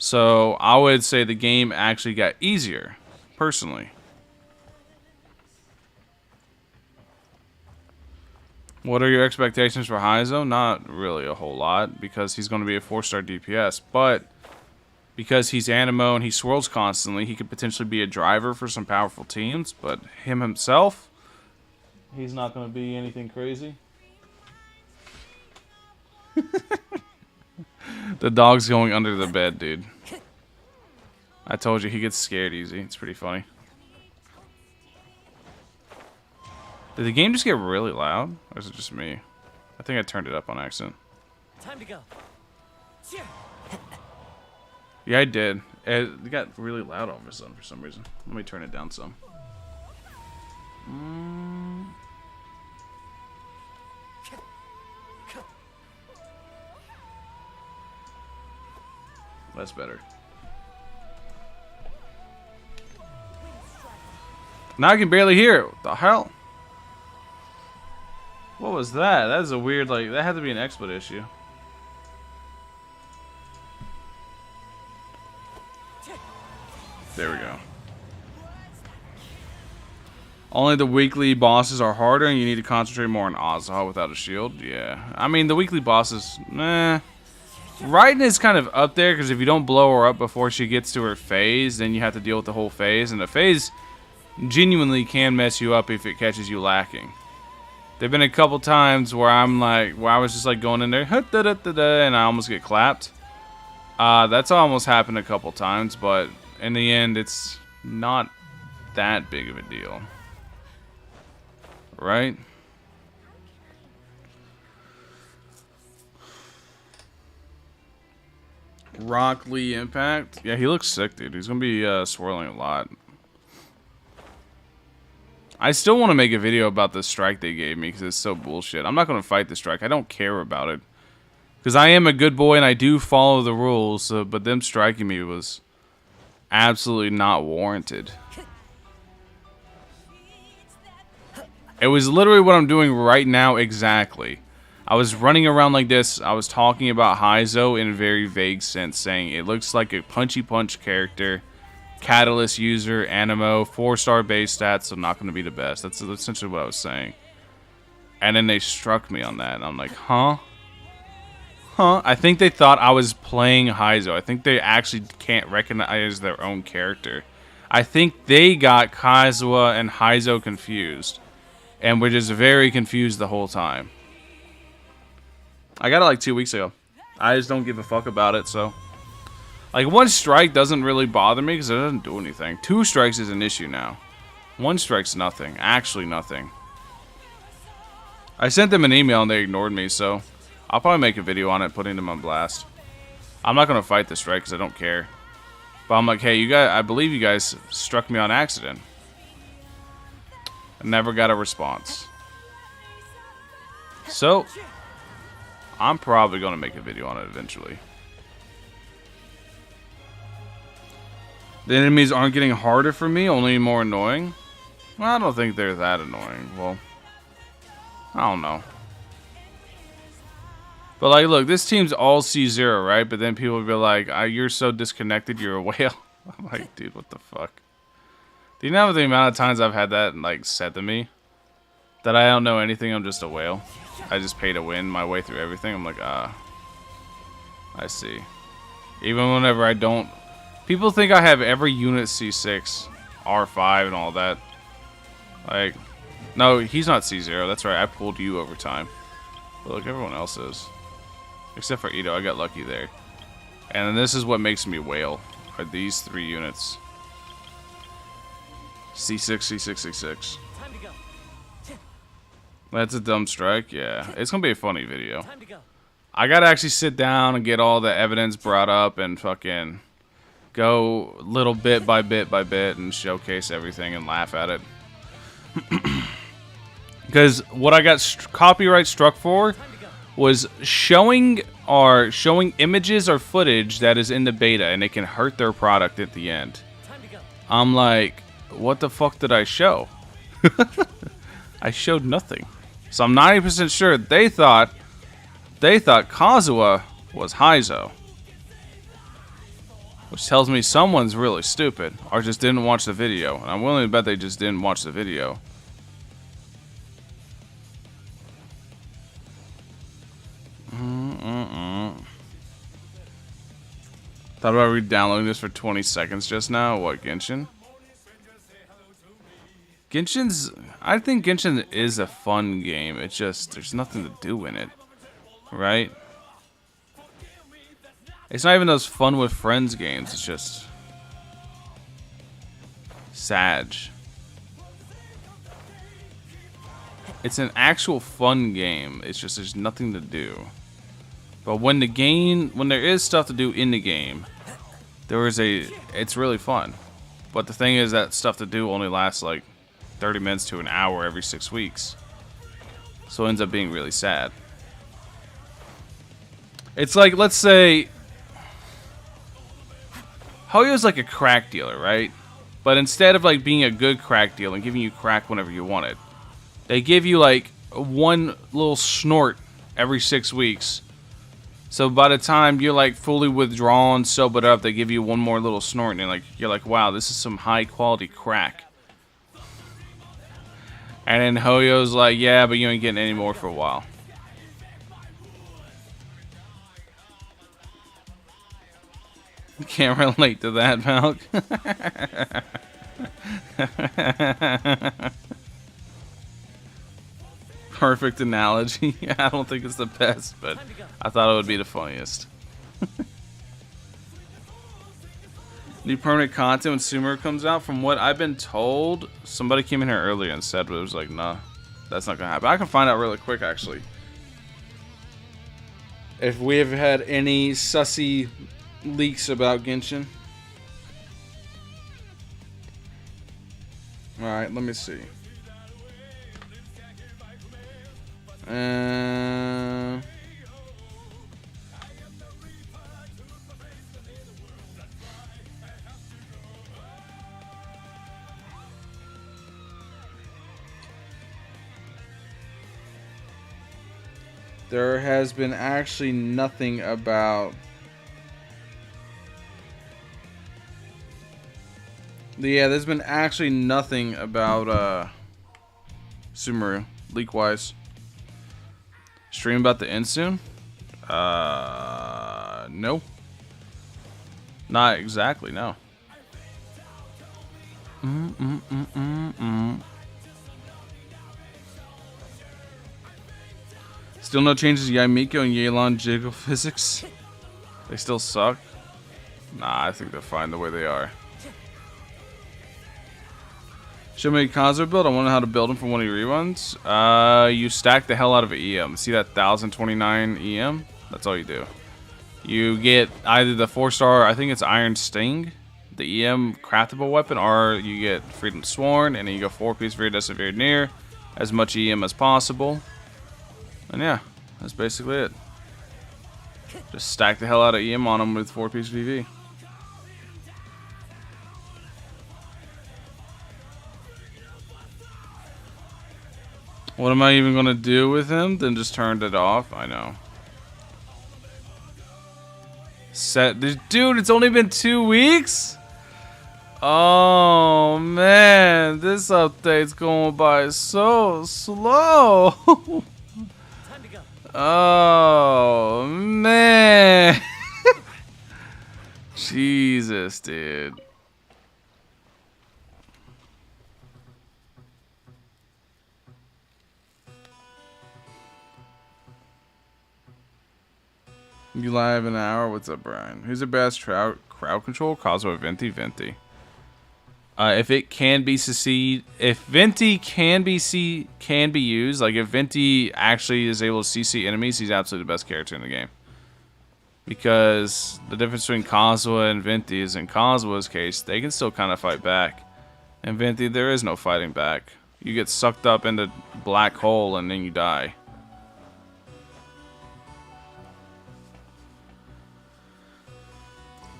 So, I would say the game actually got easier, personally. What are your expectations for Heizo? Not really a whole lot, because he's going to be a 4-star DPS, but because he's Animo and he swirls constantly, he could potentially be a driver for some powerful teams, but him himself, he's not going to be anything crazy. The dog's going under the bed, dude. I told you, he gets scared easy. It's pretty funny. Did the game just get really loud? Or is it just me? I think I turned it up on accident. Time to go. Yeah, I did. It got really loud all of a sudden for some reason. Let me turn it down some. That's better. Now I can barely hear it. What the hell? What was that? That is a weird, like, that had to be an XSplit issue. There we go. Only the weekly bosses are harder and you need to concentrate more on Azah without a shield. Yeah. I mean, the weekly bosses, meh. Raiden is kind of up there because if you don't blow her up before she gets to her phase, then you have to deal with the whole phase. And the phase genuinely can mess you up if it catches you lacking. There've been a couple times where I'm like, where I was just like going in there, and I almost get clapped. That's almost happened a couple times, but in the end, it's not that big of a deal. Right? Rock Lee Impact. Yeah, he looks sick, dude. He's gonna be swirling a lot. I still want to make a video about the strike they gave me because it's so bullshit. I'm not going to fight the strike. I don't care about it. Because I am a good boy and I do follow the rules, but them striking me was absolutely not warranted. It was literally what I'm doing right now exactly. I was running around like this. I was talking about Heizo in a very vague sense, saying it looks like a punchy punch character. Catalyst user, Animo, 4-star base stats, so not going to be the best. That's essentially what I was saying. And then they struck me on that, and I'm like, huh? Huh? I think they thought I was playing Heizo. I think they actually can't recognize their own character. I think they got Kazuha and Heizo confused. And were just very confused the whole time. I got it like 2 weeks ago. I just don't give a fuck about it, so... Like, 1 strike doesn't really bother me because it doesn't do anything. 2 strikes is an issue now. 1 strike's nothing. Actually nothing. I sent them an email and they ignored me, so... I'll probably make a video on it, putting them on blast. I'm not going to fight the strike because I don't care. But I'm like, hey, you guys, I believe you guys struck me on accident. I never got a response. So... I'm probably going to make a video on it eventually. The enemies aren't getting harder for me, only more annoying. Well, I don't think they're that annoying. Well, I don't know. But like, look, this team's all C0, right? But then people will be like, you're so disconnected, you're a whale. I'm like, dude, what the fuck? Do you know the amount of times I've had that like said to me? That I don't know anything, I'm just a whale. I just pay to win my way through everything. I'm like, I see. Even whenever I don't... People think I have every unit C6, R5, and all that. Like, no, he's not C0. That's right. I pulled you over time. But look, everyone else is. Except for Ito. I got lucky there. And then this is what makes me whale. Are these 3 units. C6, C6, C6. Time to go. That's a dumb strike. Yeah. It's going to be a funny video. Time to go. I got to actually sit down and get all the evidence brought up and fucking... go little bit by bit by bit and showcase everything and laugh at it. Because what I got copyright struck for was showing images or footage that is in the beta and it can hurt their product at the end. I'm like, what the fuck did I show? I showed nothing. So I'm 90% sure they thought Kazuha was Heizo. Which tells me someone's really stupid, or just didn't watch the video. And I'm willing to bet they just didn't watch the video. Thought about re-downloading this for 20 seconds just now. What, Genshin? I think Genshin is a fun game. It's just, there's nothing to do in it. Right? It's not even those fun with friends games. It's just sad. It's an actual fun game. It's just there's nothing to do. But when there is stuff to do in the game, it's really fun. But the thing is that stuff to do only lasts like 30 minutes to an hour every 6 weeks. So it ends up being really sad. It's like, let's say Hoyo's like a crack dealer, right? But instead of like being a good crack dealer and giving you crack whenever you want it, they give you like one little snort every 6 weeks. So by the time you're like fully withdrawn, sobered up, they give you one more little snort, and you're like, wow, this is some high quality crack. And then Hoyo's like, yeah, but you ain't getting any more for a while. Can't relate to that, Valk. Perfect analogy. I don't think it's the best, but I thought it would be the funniest. New permanent content when Sumer comes out. From what I've been told, somebody came in here earlier and said it was like, nah, that's not gonna happen. I can find out really quick, actually. If we have had any sussy leaks about Genshin. Alright, let me see. And there has been actually nothing about. Yeah, there's been actually nothing about Sumeru leak-wise. Stream about to end soon? No. Not exactly, no. Still no changes to Yamiko and Yelan jiggle physics? They still suck? Nah, I think they're fine the way they are. Show me a Kazuha build. I want to know how to build him for one of your reruns. You stack the hell out of EM. See that 1029 EM? That's all you do. You get either the 4-star, I think it's Iron Sting, the EM craftable weapon, or you get Freedom Sworn, and then you go 4-piece Viridescent Veered Near, as much EM as possible. And yeah, that's basically it. Just stack the hell out of EM on him with 4-piece VV. What am I even going to do with him? Then just turned it off? I know. Dude, it's only been 2 weeks? Oh, man. This update's going by so slow. Time to go. Oh, man. Jesus, dude. You live in an hour? What's up, Brian? Who's the best crowd control? Kazuha, Venti, Venti. If it can be if Venti can be used, like if Venti actually is able to CC enemies, he's absolutely the best character in the game. Because the difference between Kazuha and Venti is in Kazuha's case, they can still kind of fight back. In Venti, there is no fighting back. You get sucked up into black hole and then you die.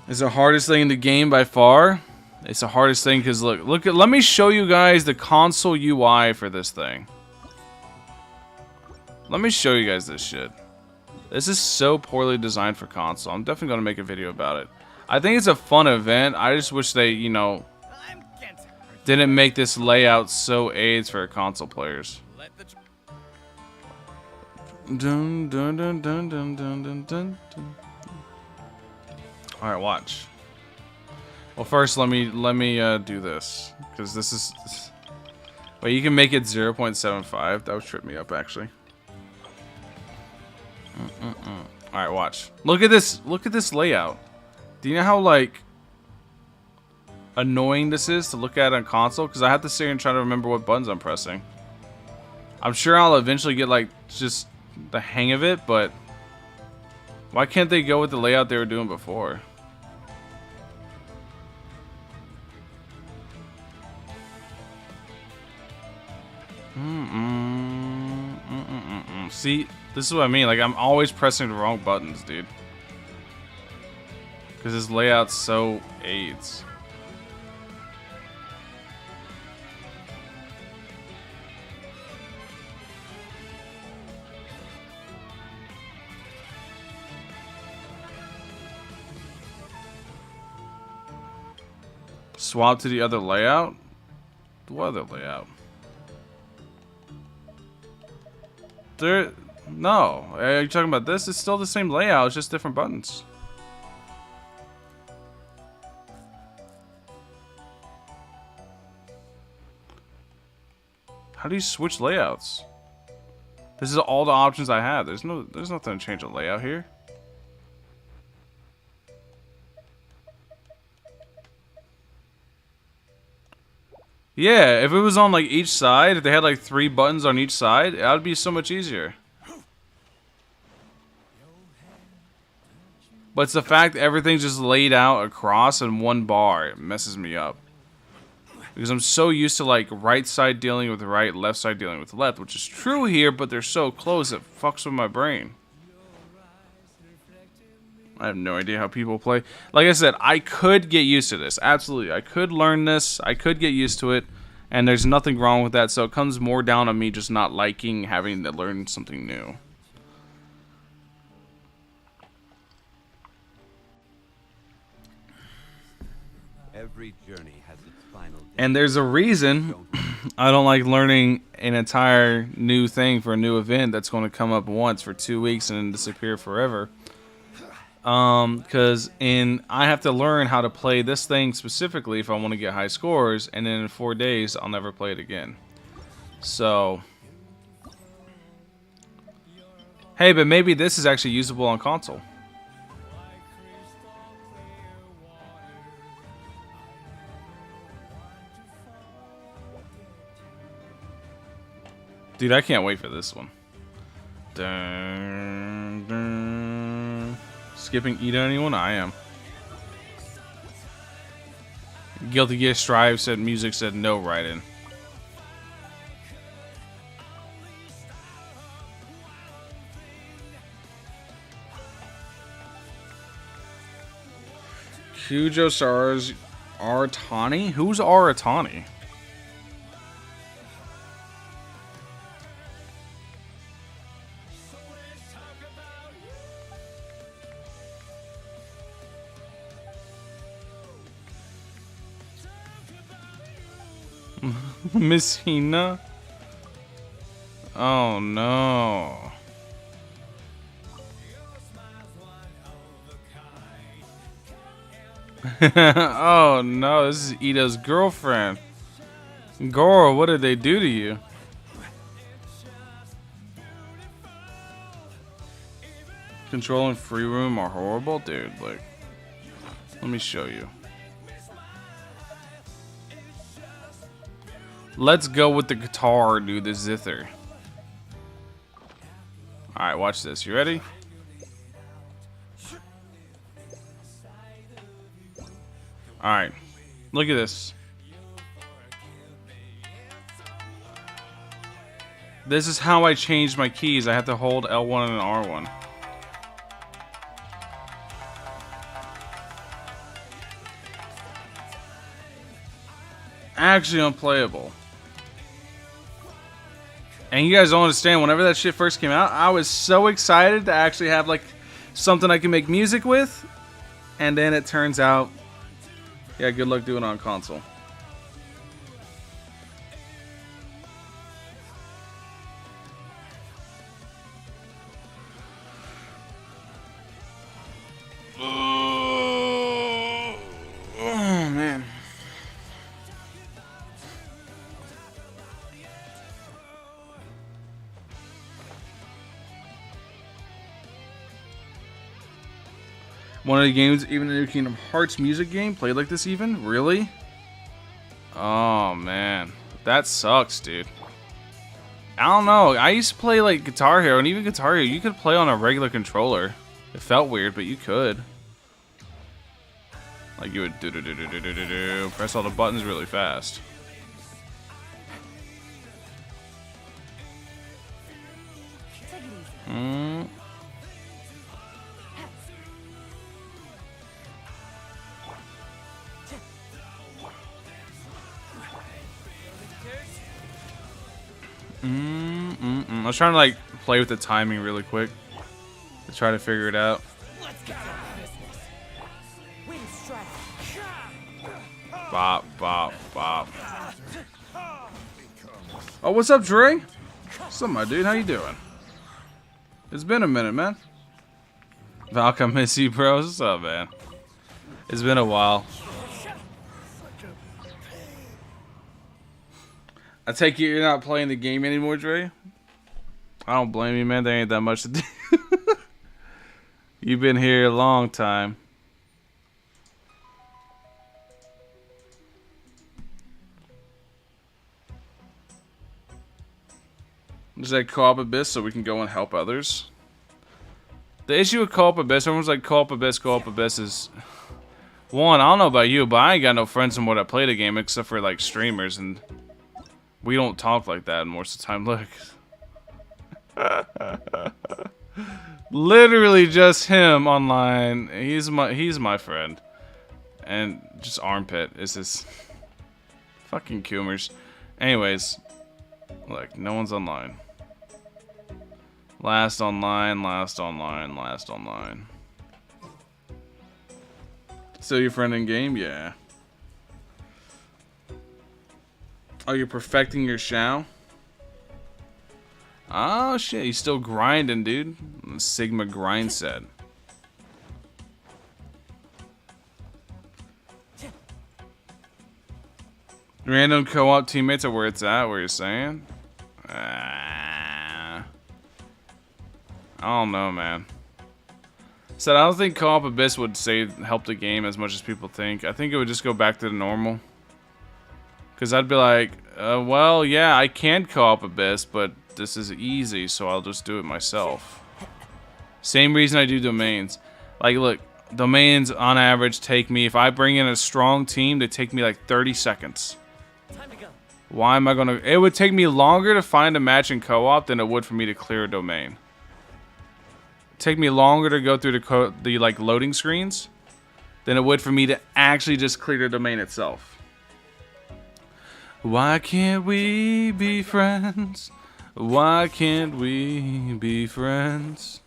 It's the hardest thing in the game by far. It's the hardest thing because let me show you guys the console UI for this thing. Let me show you guys this shit. This is so poorly designed for console. I'm definitely gonna make a video about it. I think it's a fun event. I just wish they, you know, didn't make this layout so AIDS for console players. Dun, dun, dun, dun, dun, dun, dun, dun. All right, watch. Well, first let me do this because this is. Wait, you can make it 0.75. That would trip me up actually. All right, watch. Look at this. Look at this layout. Do you know how like annoying this is to look at on console? Because I have to sit here and try to remember what buttons I'm pressing. I'm sure I'll eventually get like just the hang of it, but why can't they go with the layout they were doing before? See, this is what I mean. Like, I'm always pressing the wrong buttons, dude. Because this layout's so AIDS. Swap to the other layout? What other layout? No. Are you talking about this? It's still the same layout. It's just different buttons. How do you switch layouts? This is all the options I have. There's nothing to change the layout here. Yeah, if it was on like each side, if they had like 3 buttons on each side, that would be so much easier. But it's the fact that everything's just laid out across in one bar. It messes me up. Because I'm so used to like right side dealing with right, left side dealing with left, which is true here, but they're so close it fucks with my brain. I have no idea how people play. Like I said, I could get used to this. Absolutely. I could learn this. I could get used to it. And there's nothing wrong with that. So it comes more down on me just not liking having to learn something new. Every journey has its final day. And there's a reason I don't like learning an entire new thing for a new event that's going to come up once for 2 weeks and then disappear forever. Because I have to learn how to play this thing specifically if I want to get high scores, and then in 4 days I'll never play it again. So, hey, but maybe this is actually usable on console. Dude, I can't wait for this one. Dun, dun. Skipping Ida anyone? I am. Guilty Gear Strive said music said no right in. Kujo Stars Aratani? Who's Aratani? Miss Hina? Oh no. Oh no, this is Ida's girlfriend. Goro, what did they do to you? Control and free room are horrible? Dude, like, let me show you. Let's go with the guitar, dude, the zither. Alright, watch this. You ready? Alright. Look at this. This is how I changed my keys. I have to hold L1 and R1. Actually unplayable. And you guys don't understand, whenever that shit first came out, I was so excited to actually have like something I can make music with. And then it turns out, yeah, good luck doing it on console. Oh, man. One of the games, even the new Kingdom Hearts music game, played like this even? Really? Oh, man. That sucks, dude. I don't know. I used to play like Guitar Hero, and even Guitar Hero, you could play on a regular controller. It felt weird, but you could. Like you would do press all the buttons really fast. I was trying to like play with the timing really quick to try to figure it out. Let's get down to business. Wind strike. Bop, bop, bop. Oh, what's up, Dre? What's up, my dude? How you doing? It's been a minute, man. Valk, I miss you, bro. What's up, man? It's been a while. I take it you're not playing the game anymore, Dre? I don't blame you, man. There ain't that much to do. You've been here a long time. Is that Co-op Abyss so we can go and help others? The issue with Co-op Abyss, everyone's like Co-op Abyss is... One, I don't know about you, but I ain't got no friends anymore that play the game except for like streamers, and we don't talk like that most of the time. Look. Literally just him online. He's my friend. And just armpit is this fucking Coomers. Anyways, look, no one's online. Last online, last online, last online. Still your friend in game? Yeah. Oh, you're perfecting your Shao? Oh shit, he's still grinding, dude. Sigma grind set. Random co-op teammates are where it's at, where you're saying? I don't know, man. Said I don't think co-op Abyss would help the game as much as people think. I think it would just go back to the normal. Because I'd be like, well, yeah, I can co-op Abyss, but this is easy, so I'll just do it myself. Same reason I do domains. Like, look, domains on average take me, if I bring in a strong team, they take me like 30 seconds. Time to go. Why am I gonna... It would take me longer to find a match in co-op than it would for me to clear a domain. It'd take me longer to go through the like loading screens than it would for me to actually just clear the domain itself. Why can't we be friends? Why can't we be friends?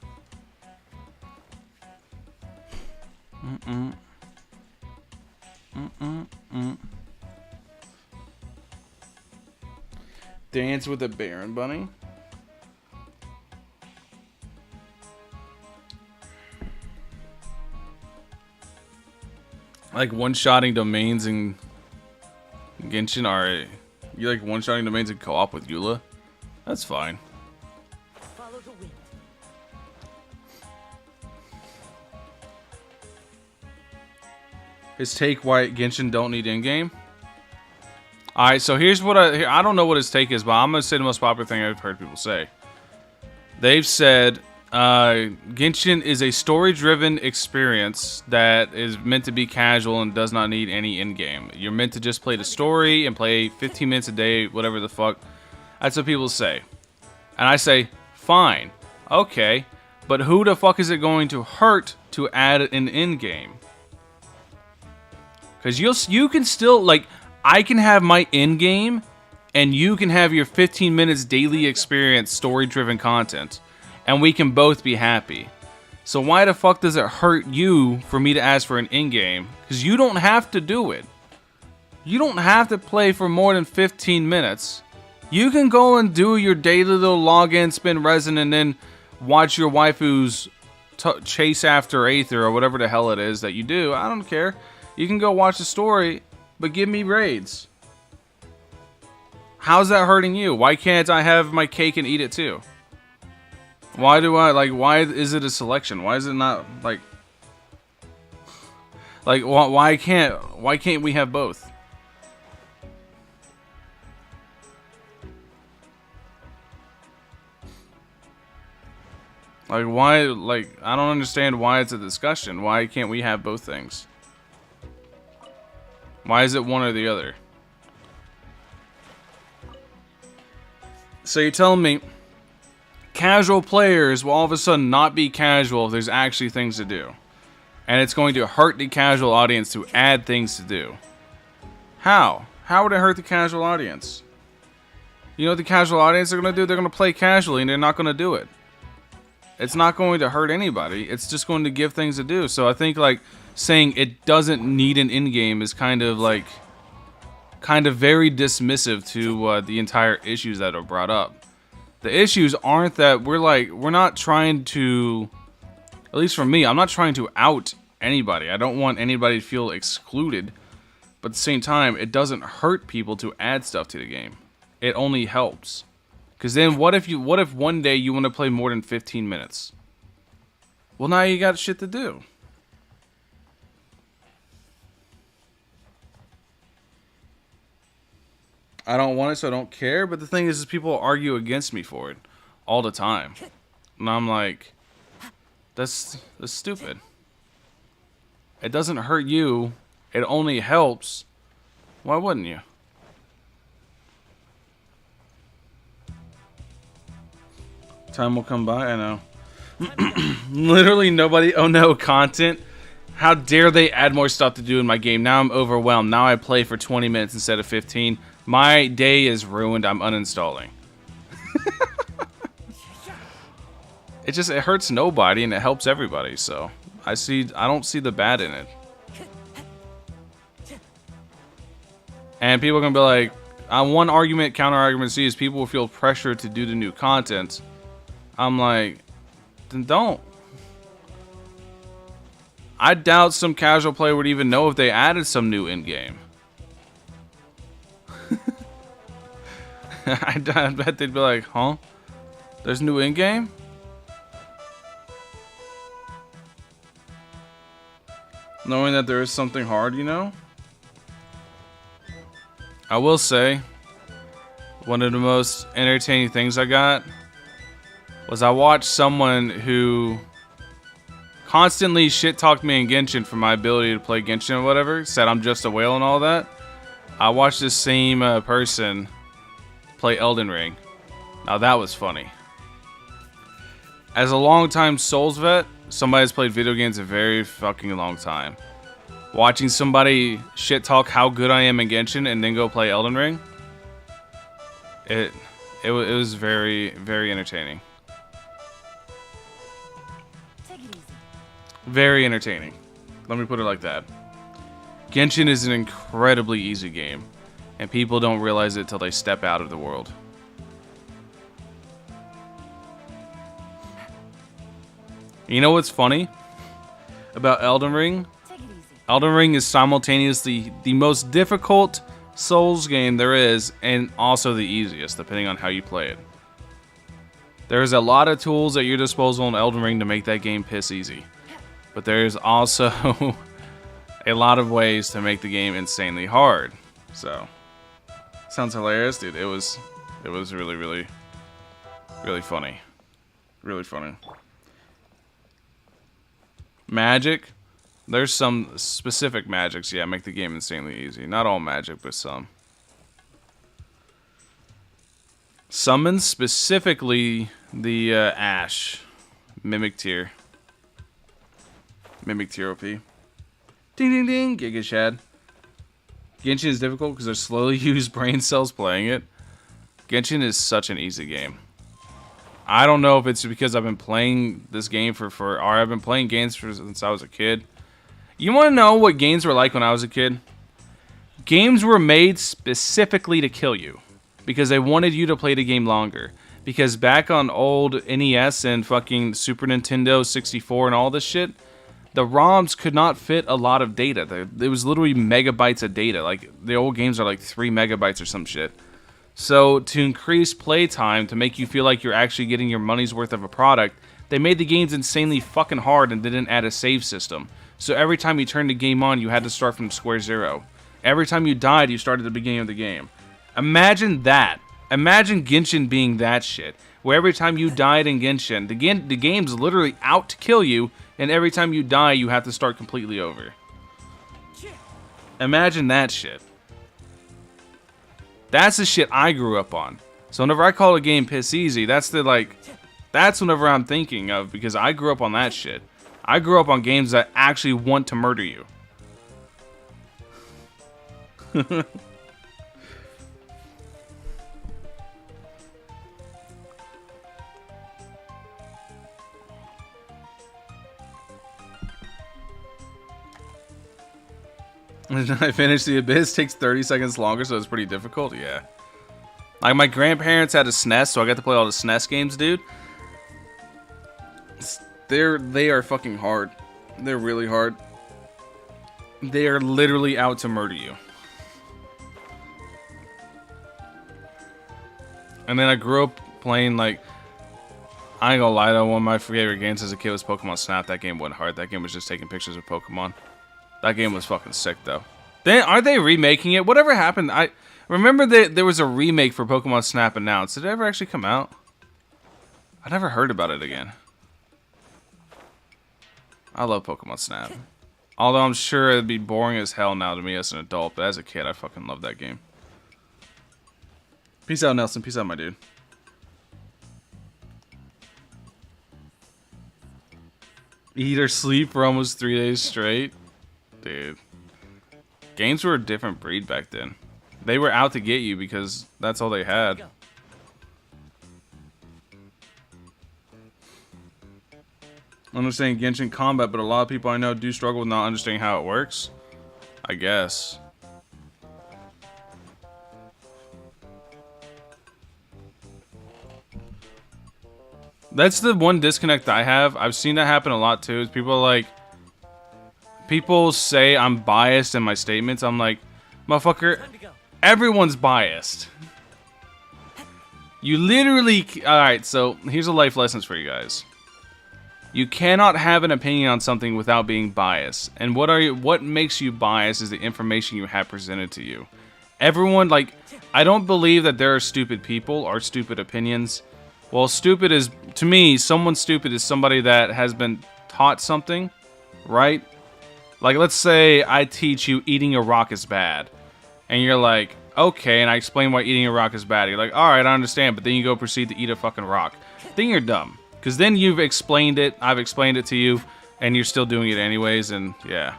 Dance with a Baron Bunny? Like one-shotting domains in Genshin are... You like one-shotting domains in co-op with Eula? That's fine. Follow the wind. His take why Genshin don't need in-game? Alright, so here's what I don't know what his take is, but I'm going to say the most popular thing I've heard people say. They've said Genshin is a story-driven experience that is meant to be casual and does not need any in-game. You're meant to just play the story and play 15 minutes a day, whatever the fuck. That's what people say. And I say, fine, okay, but who the fuck is it going to hurt to add an in-game? Because you can still, like, I can have my in-game, and you can have your 15 minutes daily experience story-driven content, and we can both be happy. So why the fuck does it hurt you for me to ask for an in-game? Because you don't have to do it. You don't have to play for more than 15 minutes. You can go and do your daily little login, spin resin, and then watch your waifus chase after Aether or whatever the hell it is that you do. I don't care. You can go watch the story, but give me raids. How's that hurting you? Why can't I have my cake and eat it too? Why do I, like, why is it a selection? Why is it not, like why can't we have both? Like, why, like, I don't understand why it's a discussion. Why can't we have both things? Why is it one or the other? So you're telling me casual players will all of a sudden not be casual if there's actually things to do. And it's going to hurt the casual audience to add things to do. How? How would it hurt the casual audience? You know what the casual audience are going to do? They're going to play casually and they're not going to do it. It's not going to hurt anybody. It's just going to give things to do. So I think, like, saying it doesn't need an in-game is kind of very dismissive to the entire issues that are brought up. The issues aren't that we're not trying to, at least for me, I'm not trying to out anybody. I don't want anybody to feel excluded. But at the same time, it doesn't hurt people to add stuff to the game. It only helps. Because then what if one day you want to play more than 15 minutes? Well, now you got shit to do. I don't want it, so I don't care. But the thing is people argue against me for it all the time. And I'm like, that's stupid. It doesn't hurt you. It only helps. Why wouldn't you? Time will come by, I know. Literally nobody. Oh no, content. How dare they add more stuff to do in my game? Now I'm overwhelmed. Now I play for 20 minutes instead of 15. My day is ruined. I'm uninstalling. It hurts nobody and it helps everybody. So I don't see the bad in it. And people are gonna be like, one argument, counter argument C is people will feel pressure to do the new content. I'm like, then don't. I doubt some casual player would even know if they added some new in-game. I bet they'd be like, huh? There's new in-game? Knowing that there is something hard, you know? I will say, one of the most entertaining things I got was I watched someone who constantly shit-talked me in Genshin for my ability to play Genshin or whatever, said I'm just a whale and all that. I watched this same person play Elden Ring. Now that was funny. As a longtime Souls vet, somebody has played video games a very fucking long time. Watching somebody shit-talk how good I am in Genshin and then go play Elden Ring, it was very, very entertaining. Very entertaining. Let me put it like that. Genshin is an incredibly easy game, and people don't realize it till they step out of the world. You know what's funny about Elden Ring? Elden Ring is simultaneously the most difficult Souls game there is, and also the easiest, depending on how you play it. There's a lot of tools at your disposal in Elden Ring to make that game piss easy. But there's also a lot of ways to make the game insanely hard. So, sounds hilarious, dude. It was really, really, really funny. Really funny. Magic. There's some specific magics, yeah, make the game insanely easy. Not all magic, but some. Summons, specifically the Ash. Mimic tier. Mimic tier OP. Ding ding ding, Giga Shad. Genshin is difficult because there's slowly used brain cells playing it. Genshin is such an easy game. I don't know if it's because I've been playing this game or I've been playing games since I was a kid. You want to know what games were like when I was a kid? Games were made specifically to kill you because they wanted you to play the game longer. Because back on old NES and fucking Super Nintendo 64 and all this shit, the ROMs could not fit a lot of data. It was literally megabytes of data. Like, the old games are like 3 megabytes or some shit. So, to increase playtime, to make you feel like you're actually getting your money's worth of a product, they made the games insanely fucking hard and didn't add a save system. So every time you turned the game on, you had to start from square zero. Every time you died, you started at the beginning of the game. Imagine that. Imagine Genshin being that shit. Where every time you died in Genshin, the game's literally out to kill you, and every time you die, you have to start completely over. Imagine that shit. That's the shit I grew up on. So whenever I call a game piss easy, that's whenever I'm thinking of, because I grew up on that shit. I grew up on games that actually want to murder you. I finished the Abyss. Takes 30 seconds longer, so it's pretty difficult. Yeah. Like, my grandparents had a SNES, so I got to play all the SNES games, dude. They are fucking hard. They're really hard. They are literally out to murder you. And then I grew up playing, like, I ain't gonna lie though, one of my favorite games as a kid was Pokemon Snap. That game wasn't hard. That game was just taking pictures of Pokemon. That game was fucking sick though. Aren't they remaking it? Whatever happened? I remember there was a remake for Pokemon Snap announced. Did it ever actually come out? I never heard about it again. I love Pokemon Snap. Although I'm sure it'd be boring as hell now to me as an adult, but as a kid, I fucking love that game. Peace out, Nelson. Peace out, my dude. Eat or sleep for almost 3 days straight? Dude. Games were a different breed back then. They were out to get you because that's all they had. I understand Genshin combat, but a lot of people I know do struggle with not understanding how it works. I guess. That's the one disconnect I have. I've seen that happen a lot too. Is people like, people say I'm biased in my statements. I'm like, motherfucker, everyone's biased. You literally, alright, so here's a life lessons for you guys. You cannot have an opinion on something without being biased. And what makes you biased is the information you have presented to you. Everyone, like, I don't believe that there are stupid people or stupid opinions. Well, stupid is, to me, someone stupid is somebody that has been taught something, right? Like, let's say I teach you eating a rock is bad. And you're like, okay, and I explain why eating a rock is bad. You're like, alright, I understand, but then you go proceed to eat a fucking rock. Then you're dumb. Because then you've explained it, I've explained it to you, and you're still doing it anyways, and yeah.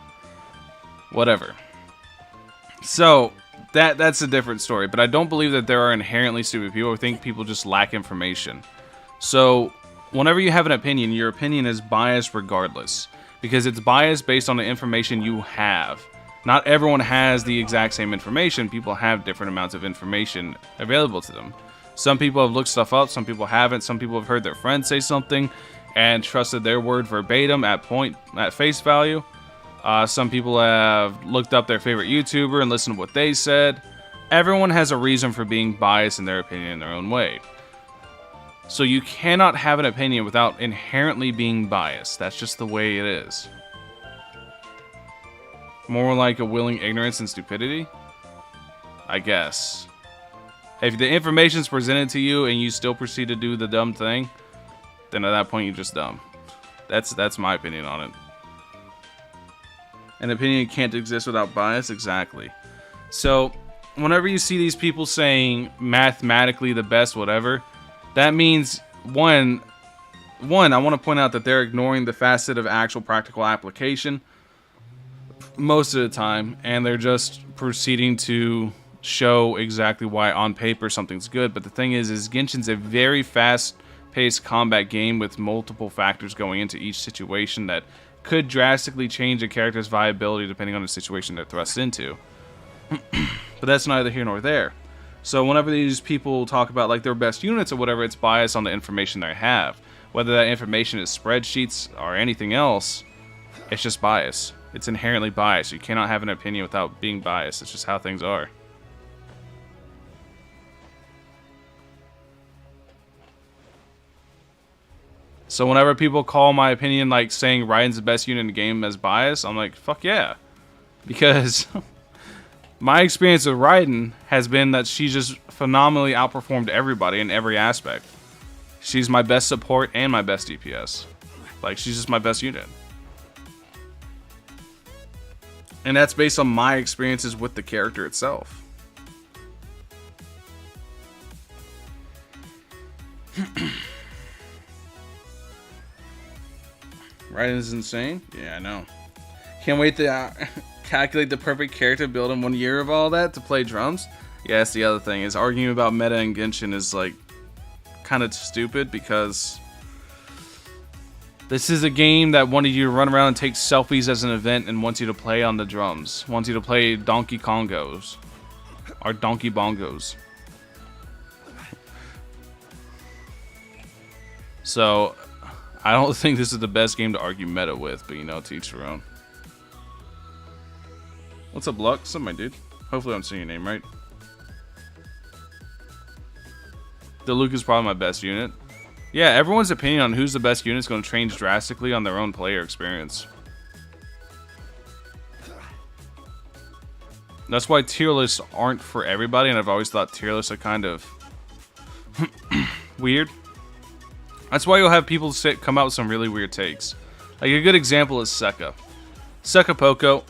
Whatever. So, that's a different story, but I don't believe that there are inherently stupid people. I think people just lack information. So, whenever you have an opinion, your opinion is biased regardless. Because it's biased based on the information you have. Not everyone has the exact same information. People have different amounts of information available to them. Some people have looked stuff up, some people haven't. Some people have heard their friends say something and trusted their word verbatim at face value. Some people have looked up their favorite YouTuber and listened to what they said. Everyone has a reason for being biased in their opinion in their own way. So you cannot have an opinion without inherently being biased. That's just the way it is. More like a willing ignorance and stupidity? I guess. If the information is presented to you and you still proceed to do the dumb thing, then at that point you're just dumb. That's my opinion on it. An opinion can't exist without bias? Exactly. So, whenever you see these people saying mathematically the best whatever, that means, one, I want to point out that they're ignoring the facet of actual practical application most of the time, and they're just proceeding to show exactly why on paper something's good. But the thing is Genshin's a very fast-paced combat game with multiple factors going into each situation that could drastically change a character's viability depending on the situation they're thrust into. But that's neither here nor there. So whenever these people talk about like their best units or whatever, it's biased on the information they have. Whether that information is spreadsheets or anything else, it's just bias. It's inherently biased. You cannot have an opinion without being biased. It's just how things are. So whenever people call my opinion like saying Raiden's the best unit in the game as bias, I'm like, fuck yeah. Because my experience with Raiden has been that she just phenomenally outperformed everybody in every aspect. She's my best support and my best DPS. Like, she's just my best unit. And that's based on my experiences with the character itself. Raiden is insane? Yeah, I know. Can't wait to calculate the perfect character build in 1 year of all that to play drums. Yeah, that's the other thing, is arguing about meta and Genshin is like kind of stupid because this is a game that wanted you to run around and take selfies as an event and wants you to play on the drums. Wants you to play Donkey Kongos. Or Donkey Bongos. So, I don't think this is the best game to argue meta with, but you know, to each their own. What's up, Luck? What's up, my dude? Hopefully I'm saying your name right. Diluc is probably my best unit. Yeah, everyone's opinion on who's the best unit is going to change drastically on their own player experience. That's why tier lists aren't for everybody, and I've always thought tier lists are kind of weird. That's why you'll have people come out with some really weird takes. Like a good example is Sekka. Sekapoko.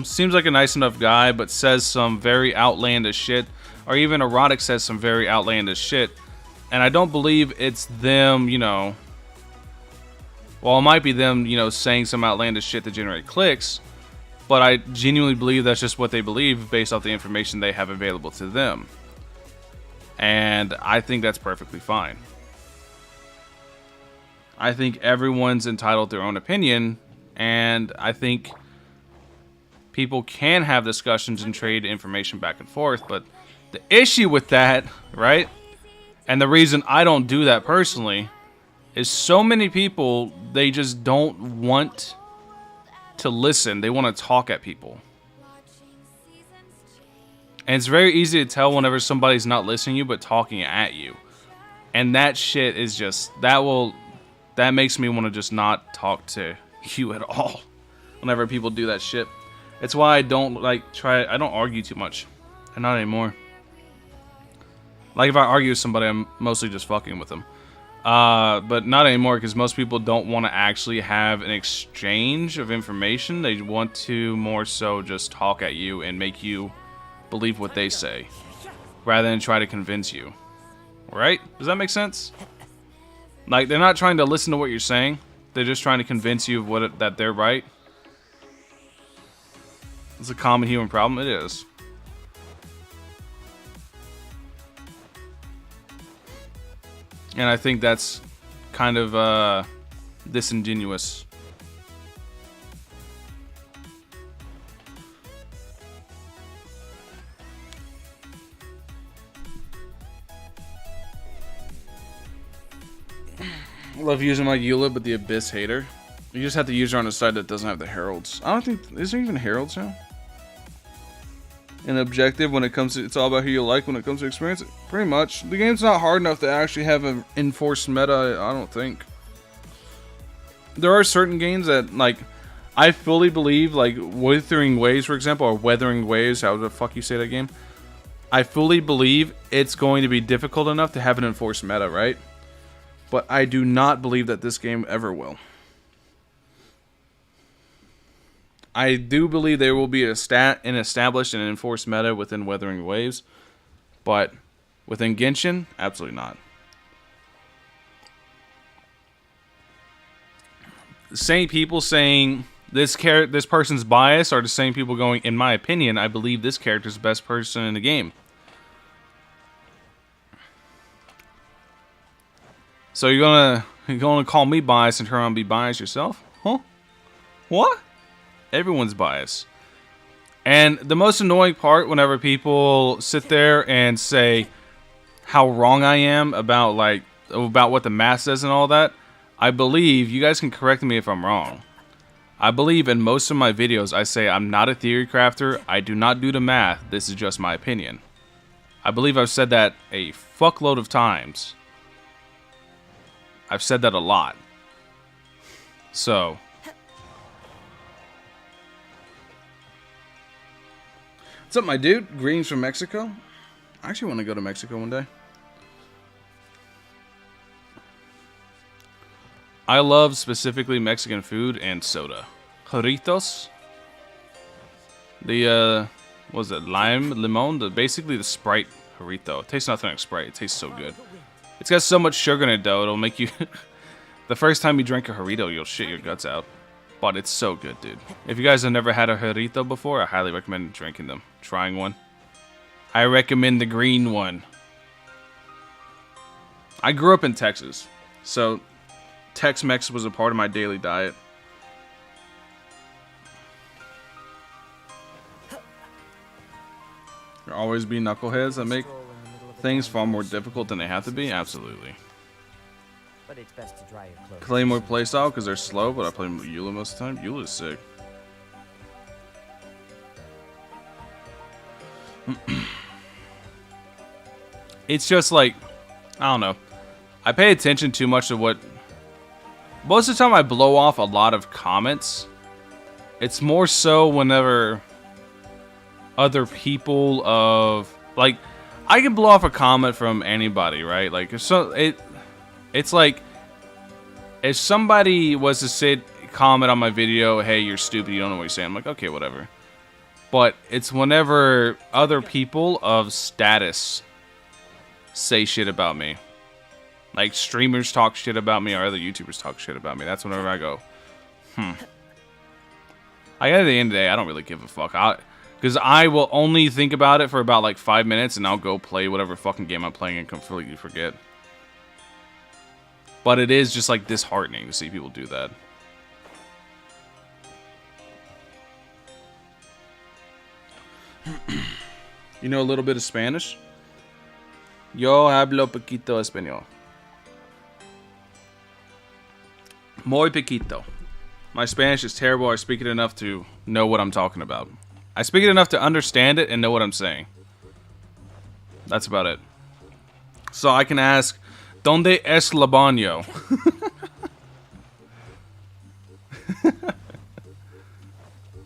Seems like a nice enough guy, but says some very outlandish shit. Or even Erotic says some very outlandish shit. And I don't believe it's them, you know... Well, it might be them, you know, saying some outlandish shit to generate clicks. But I genuinely believe that's just what they believe based off the information they have available to them. And I think that's perfectly fine. I think everyone's entitled to their own opinion. And I think people can have discussions and trade information back and forth. But the issue with that, right? And the reason I don't do that personally is so many people, they just don't want to listen. They want to talk at people. And it's very easy to tell whenever somebody's not listening to you but talking at you. And that shit is just, that makes me want to just not talk to you at all whenever people do that shit. It's why I don't I don't argue too much. And not anymore. Like if I argue with somebody, I'm mostly just fucking with them. But not anymore, because most people don't want to actually have an exchange of information. They want to more so just talk at you and make you believe what they say, rather than try to convince you. Right? Does that make sense? Like, they're not trying to listen to what you're saying. They're just trying to convince you of that they're right. It's a common human problem. It is. And I think that's kind of disingenuous. I love using my Eula, but the Abyss hater. You just have to use her on a side that doesn't have the heralds. I don't think... Is there even heralds now? An objective when it comes to... It's all about who you like when it comes to experience. Pretty much. The game's not hard enough to actually have an enforced meta, I don't think. There are certain games that, like... I fully believe, like, Wuthering Waves, for example, or Weathering Waves, how the fuck you say that game? I fully believe it's going to be difficult enough to have an enforced meta, right? But I do not believe that this game ever will. I do believe there will be an established and enforced meta within Wuthering Waves, but within Genshin, absolutely not. The same people saying this person's biased are the same people going, in my opinion, I believe this character's the best person in the game. So you're gonna call me biased and turn around and be biased yourself? Huh? What? Everyone's biased. And the most annoying part whenever people sit there and say how wrong I am about what the math says and all that, I believe, you guys can correct me if I'm wrong. I believe in most of my videos I say I'm not a theory crafter, I do not do the math, this is just my opinion. I believe I've said that a fuckload of times. I've said that a lot. So... What's up, my dude? Greetings from Mexico. I actually want to go to Mexico one day. I love specifically Mexican food and soda. Jarritos. The, what was it? Limon? Basically the Sprite Jarrito. It tastes nothing like Sprite. It tastes so good. It's got so much sugar in it, though. It'll make you... The first time you drink a Jarrito, you'll shit your guts out. But it's so good, dude. If you guys have never had a Jarrito before, I highly recommend drinking them. Trying one. I recommend the green one. I grew up in Texas, so Tex-Mex was a part of my daily diet. There'll always be knuckleheads that make things far more difficult than they have to be. Absolutely. But it's best to dry your clothes. Claymore playstyle because they're slow, but I play Eula most of the time. Eula's sick. It's just like, I don't know. I pay attention too much to what... Most of the time I blow off a lot of comments. It's more so whenever other people of... Like, I can blow off a comment from anybody, right? Like, if so, it's like, if somebody was to sit... comment on my video, hey, you're stupid, you don't know what you're saying. I'm like, okay, whatever. But it's whenever other people of status say shit about me. Like, streamers talk shit about me or other YouTubers talk shit about me. That's whenever I go, Like, at the end of the day, I don't really give a fuck. Because I will only think about it for about, like, 5 minutes, and I'll go play whatever fucking game I'm playing and completely forget. But it is just, like, disheartening to see people do that. You know a little bit of Spanish? Yo hablo poquito español. Muy poquito. My Spanish is terrible. I speak it enough to know what I'm talking about. I speak it enough to understand it and know what I'm saying. That's about it. So I can ask, ¿Dónde es el baño?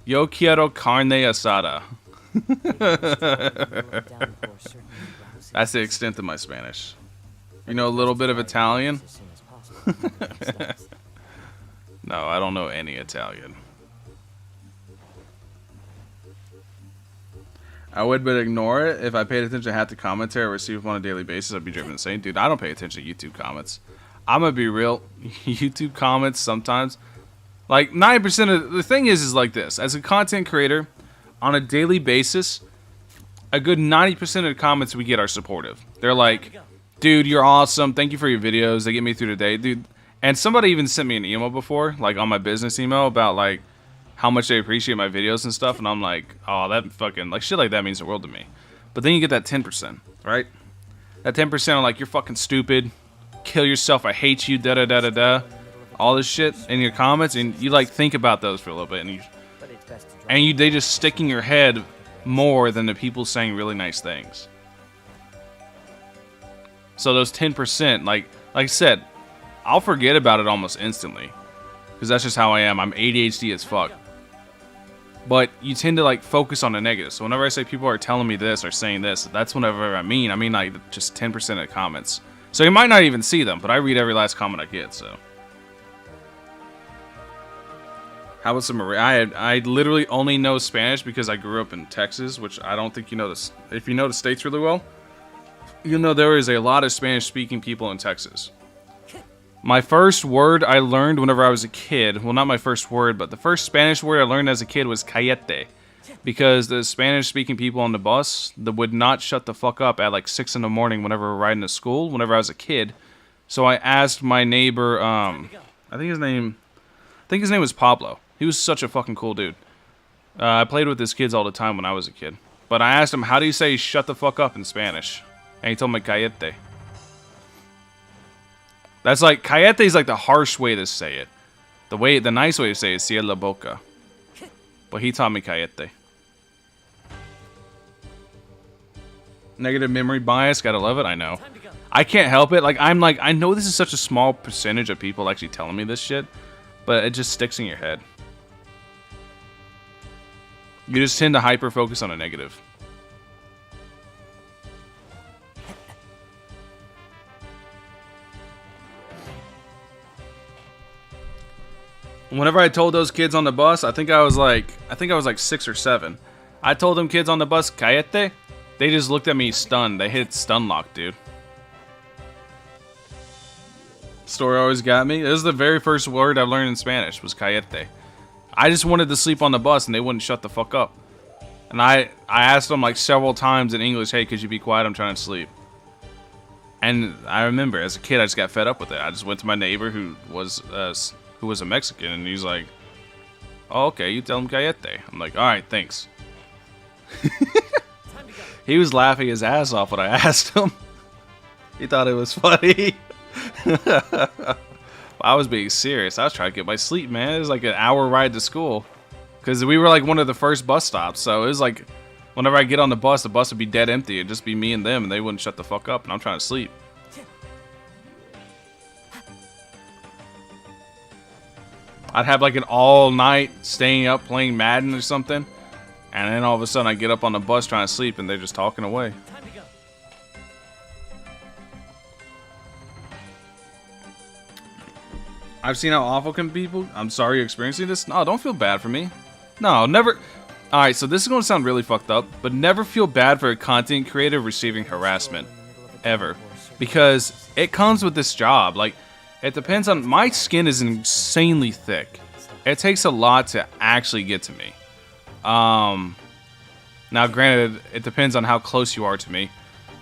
Yo quiero carne asada. That's the extent of my Spanish. You know a little bit of Italian? No, I don't know any Italian. I would, but ignore it. If I paid attention to half the commentary I receive on a daily basis, I'd be driven insane. Dude, I don't pay attention to YouTube comments. I'm gonna be real. YouTube comments sometimes, like 90% of the thing is like this. As a content creator, on a daily basis, a good 90% of the comments we get are supportive. They're like, dude, you're awesome. Thank you for your videos. They get me through the day, dude. And somebody even sent me an email before, like on my business email, about like how much they appreciate my videos and stuff. And I'm like, oh, that fucking, like, shit like that means the world to me. But then you get that 10%, right? That 10% are like, you're fucking stupid. Kill yourself. I hate you. Da da da da da. All this shit in your comments, and you like think about those for a little bit, and they just stick in your head more than the people saying really nice things. So those 10%, like I said, I'll forget about it almost instantly, because that's just how I am. I'm ADHD as fuck. But you tend to like focus on the negative. So whenever I say people are telling me this or saying this, that's whenever I mean like just 10% of the comments. So you might not even see them, but I read every last comment I get. So how about some? I literally only know Spanish because I grew up in Texas, which I don't think you know this. If you know the states really well, you know there is a lot of Spanish-speaking people in Texas. My first word I learned whenever I was a kid, well, not my first word, but the first Spanish word I learned as a kid was cállate, because the Spanish-speaking people on the bus that would not shut the fuck up at like 6 in the morning whenever we were riding to school, whenever I was a kid. So I asked my neighbor, I think his name was Pablo. He was such a fucking cool dude. I played with his kids all the time when I was a kid. But I asked him, how do you say shut the fuck up in Spanish? And he told me cállate. That's like, cállate is like the harsh way to say it. The nice way to say it is cierra la boca. But he taught me cállate. Negative memory bias, gotta love it, I know. I can't help it. I know this is such a small percentage of people actually telling me this shit, but it just sticks in your head. You just tend to hyper-focus on a negative. Whenever I told those kids on the bus, I think I was like 6 or 7. I told them kids on the bus, cállate. They just looked at me stunned. They hit stun lock, dude. Story always got me. This is the very first word I learned in Spanish, was cállate. I just wanted to sleep on the bus, and they wouldn't shut the fuck up. And I asked them like several times in English, hey, could you be quiet? I'm trying to sleep. And I remember, as a kid, I just got fed up with it. I just went to my neighbor who was a Mexican, and he's like, oh, okay, you tell him cállate. I'm like, all right, thanks. He was laughing his ass off when I asked him. He thought it was funny. I was being serious. I was trying to get my sleep, man. It was like an hour ride to school. Because we were like one of the first bus stops. So it was like, whenever I get on the bus would be dead empty. It'd just be me and them, and they wouldn't shut the fuck up, and I'm trying to sleep. I'd have like an all night staying up playing Madden or something. And then all of a sudden I get up on the bus trying to sleep, and they're just talking away. I've seen how awful can people. I'm sorry you're experiencing this. No, don't feel bad for me. No, never. Alright, so this is going to sound really fucked up, but never feel bad for a content creator receiving harassment. Ever. Because it comes with this job. Like, it depends on... My skin is insanely thick. It takes a lot to actually get to me. Now, granted, it depends on how close you are to me.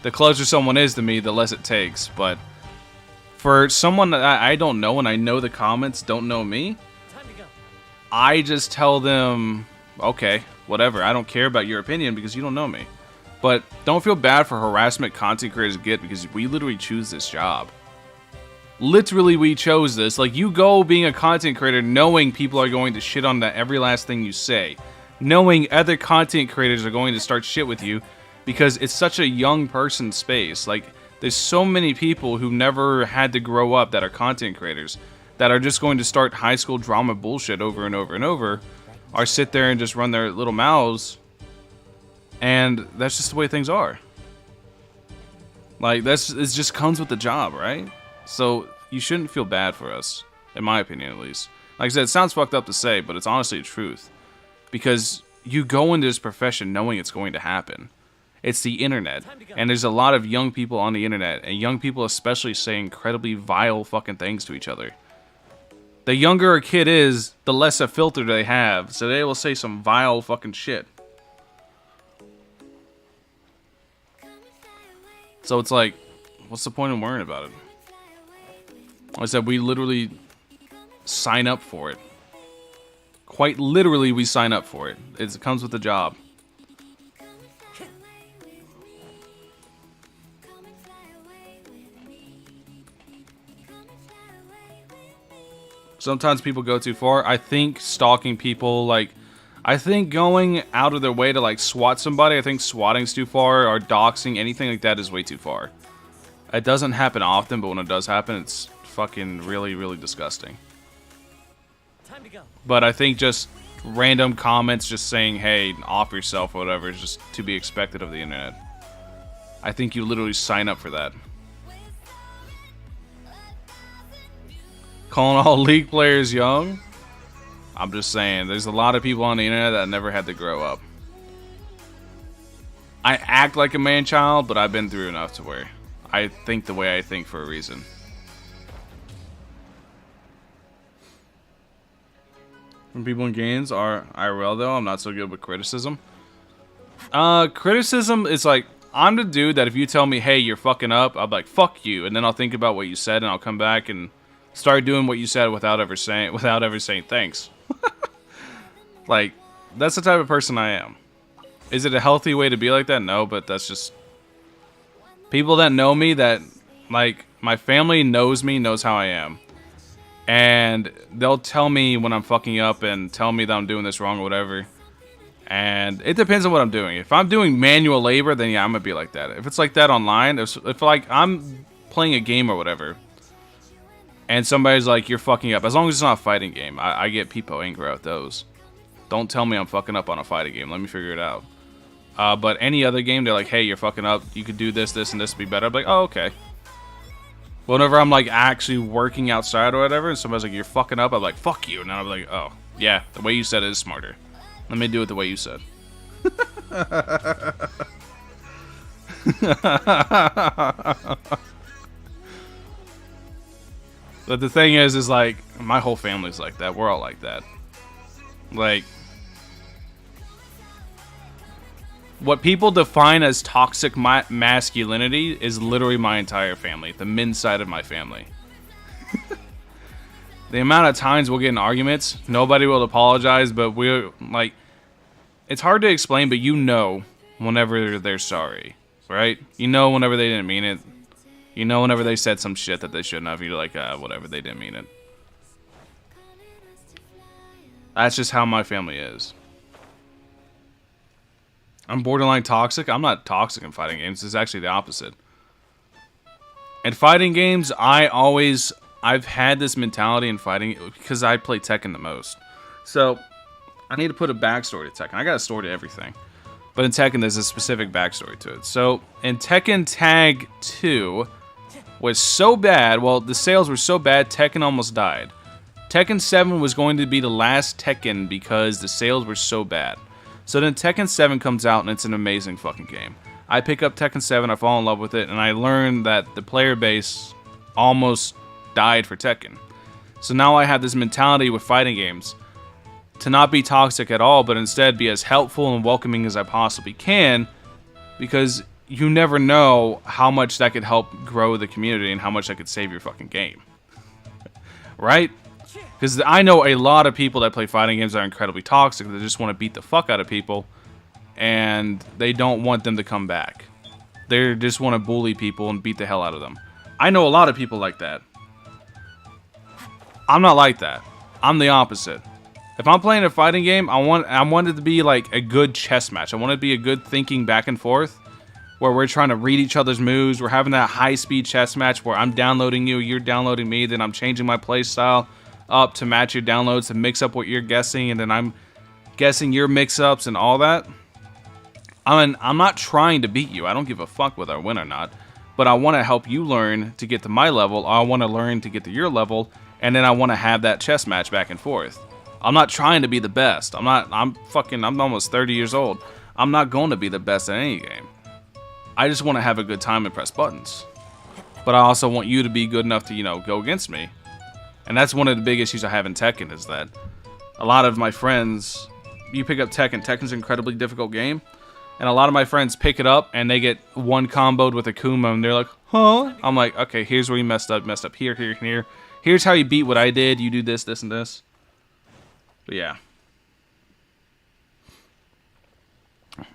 The closer someone is to me, the less it takes. But for someone that I don't know, and I know the comments don't know me, I just tell them, okay, whatever. I don't care about your opinion because you don't know me. But don't feel bad for harassment content creators get, because we literally choose this job. Literally, we chose this. Like, you go being a content creator knowing people are going to shit on every last thing you say. Knowing other content creators are going to start shit with you because it's such a young person space. Like, there's so many people who never had to grow up that are content creators that are just going to start high school drama bullshit over and over and over, or sit there and just run their little mouths, and that's just the way things are. Like, it just comes with the job, right? So you shouldn't feel bad for us, in my opinion at least. Like I said, it sounds fucked up to say, but it's honestly the truth. Because you go into this profession knowing it's going to happen. It's the internet, and there's a lot of young people on the internet, and young people especially say incredibly vile fucking things to each other. The younger a kid is, the less a filter they have, so they will say some vile fucking shit. So it's like, what's the point in worrying about it? Like I said, we literally sign up for it. Quite literally, we sign up for it. It comes with the job. Sometimes people go too far. I think stalking people, like, I think going out of their way to, like, swat somebody, I think swatting's too far, or doxing, anything like that is way too far. It doesn't happen often, but when it does happen, it's fucking really, really disgusting. Time to go. But I think just random comments just saying, hey, off yourself or whatever is just to be expected of the internet. I think you literally sign up for that. Calling all League players young? I'm just saying, there's a lot of people on the internet that never had to grow up. I act like a man-child, but I've been through enough to where I think the way I think for a reason. When people in games are IRL though, I'm not so good with criticism. Criticism is like, I'm the dude that if you tell me, hey, you're fucking up, I'll be like, fuck you, and then I'll think about what you said, and I'll come back and start doing what you said without ever saying thanks. Like, that's the type of person I am. Is it a healthy way to be like that? No, but that's just... People that know me, that, like, my family knows me, knows how I am. And they'll tell me when I'm fucking up and tell me that I'm doing this wrong or whatever. And it depends on what I'm doing. If I'm doing manual labor, then yeah, I'm gonna be like that. If it's like that online, if like I'm playing a game or whatever, and somebody's like, you're fucking up, as long as it's not a fighting game, I get people angry at those. Don't tell me I'm fucking up on a fighting game. Let me figure it out. But any other game, they're like, hey, you're fucking up. You could do this, this, and this to be better. I'm like, oh, okay. Whenever I'm like actually working outside or whatever, and somebody's like, you're fucking up, I'm like, fuck you. And then I'm like, oh, yeah, the way you said it is smarter. Let me do it the way you said. But the thing is like, my whole family's like that. We're all like that. Like, what people define as toxic masculinity is literally my entire family. The men's side of my family. The amount of times we'll get in arguments, nobody will apologize, but we're like, it's hard to explain, but you know whenever they're sorry, right? You know whenever they didn't mean it. You know whenever they said some shit that they shouldn't have, you're like, whatever, they didn't mean it. That's just how my family is. I'm borderline toxic. I'm not toxic in fighting games. It's actually the opposite. In fighting games, I've had this mentality in fighting because I play Tekken the most. So, I need to put a backstory to Tekken. I got a story to everything. But in Tekken, there's a specific backstory to it. So, in Tekken Tag 2 was so bad, well, the sales were so bad, Tekken almost died. Tekken 7 was going to be the last Tekken because the sales were so bad. So then Tekken 7 comes out and it's an amazing fucking game. I pick up Tekken 7, I fall in love with it, and I learn that the player base almost died for Tekken. So now I have this mentality with fighting games to not be toxic at all, but instead be as helpful and welcoming as I possibly can, because you never know how much that could help grow the community and how much that could save your fucking game. Right? Because I know a lot of people that play fighting games that are incredibly toxic. They just want to beat the fuck out of people, and they don't want them to come back. They just want to bully people and beat the hell out of them. I know a lot of people like that. I'm not like that. I'm the opposite. If I'm playing a fighting game, I want it to be like a good chess match. I want it to be a good thinking back and forth, where we're trying to read each other's moves. We're having that high-speed chess match where I'm downloading you, you're downloading me, then I'm changing my play style up to match your downloads to mix up what you're guessing, and then I'm guessing your mix-ups and all that. I'm not trying to beat you. I don't give a fuck whether I win or not, but I want to help you learn to get to my level. I want to learn to get to your level, and then I want to have that chess match back and forth. I'm not trying to be the best. I'm almost 30 years old. I'm not going to be the best at any game. I just want to have a good time and press buttons. But I also want you to be good enough to, go against me. And that's one of the big issues I have in Tekken, is that a lot of my friends, you pick up Tekken. Tekken's an incredibly difficult game. And a lot of my friends pick it up and they get one comboed with Akuma and they're like, huh? I'm like, okay, here's where you messed up here, here, here. Here's how you beat what I did. You do this, this, and this. But yeah.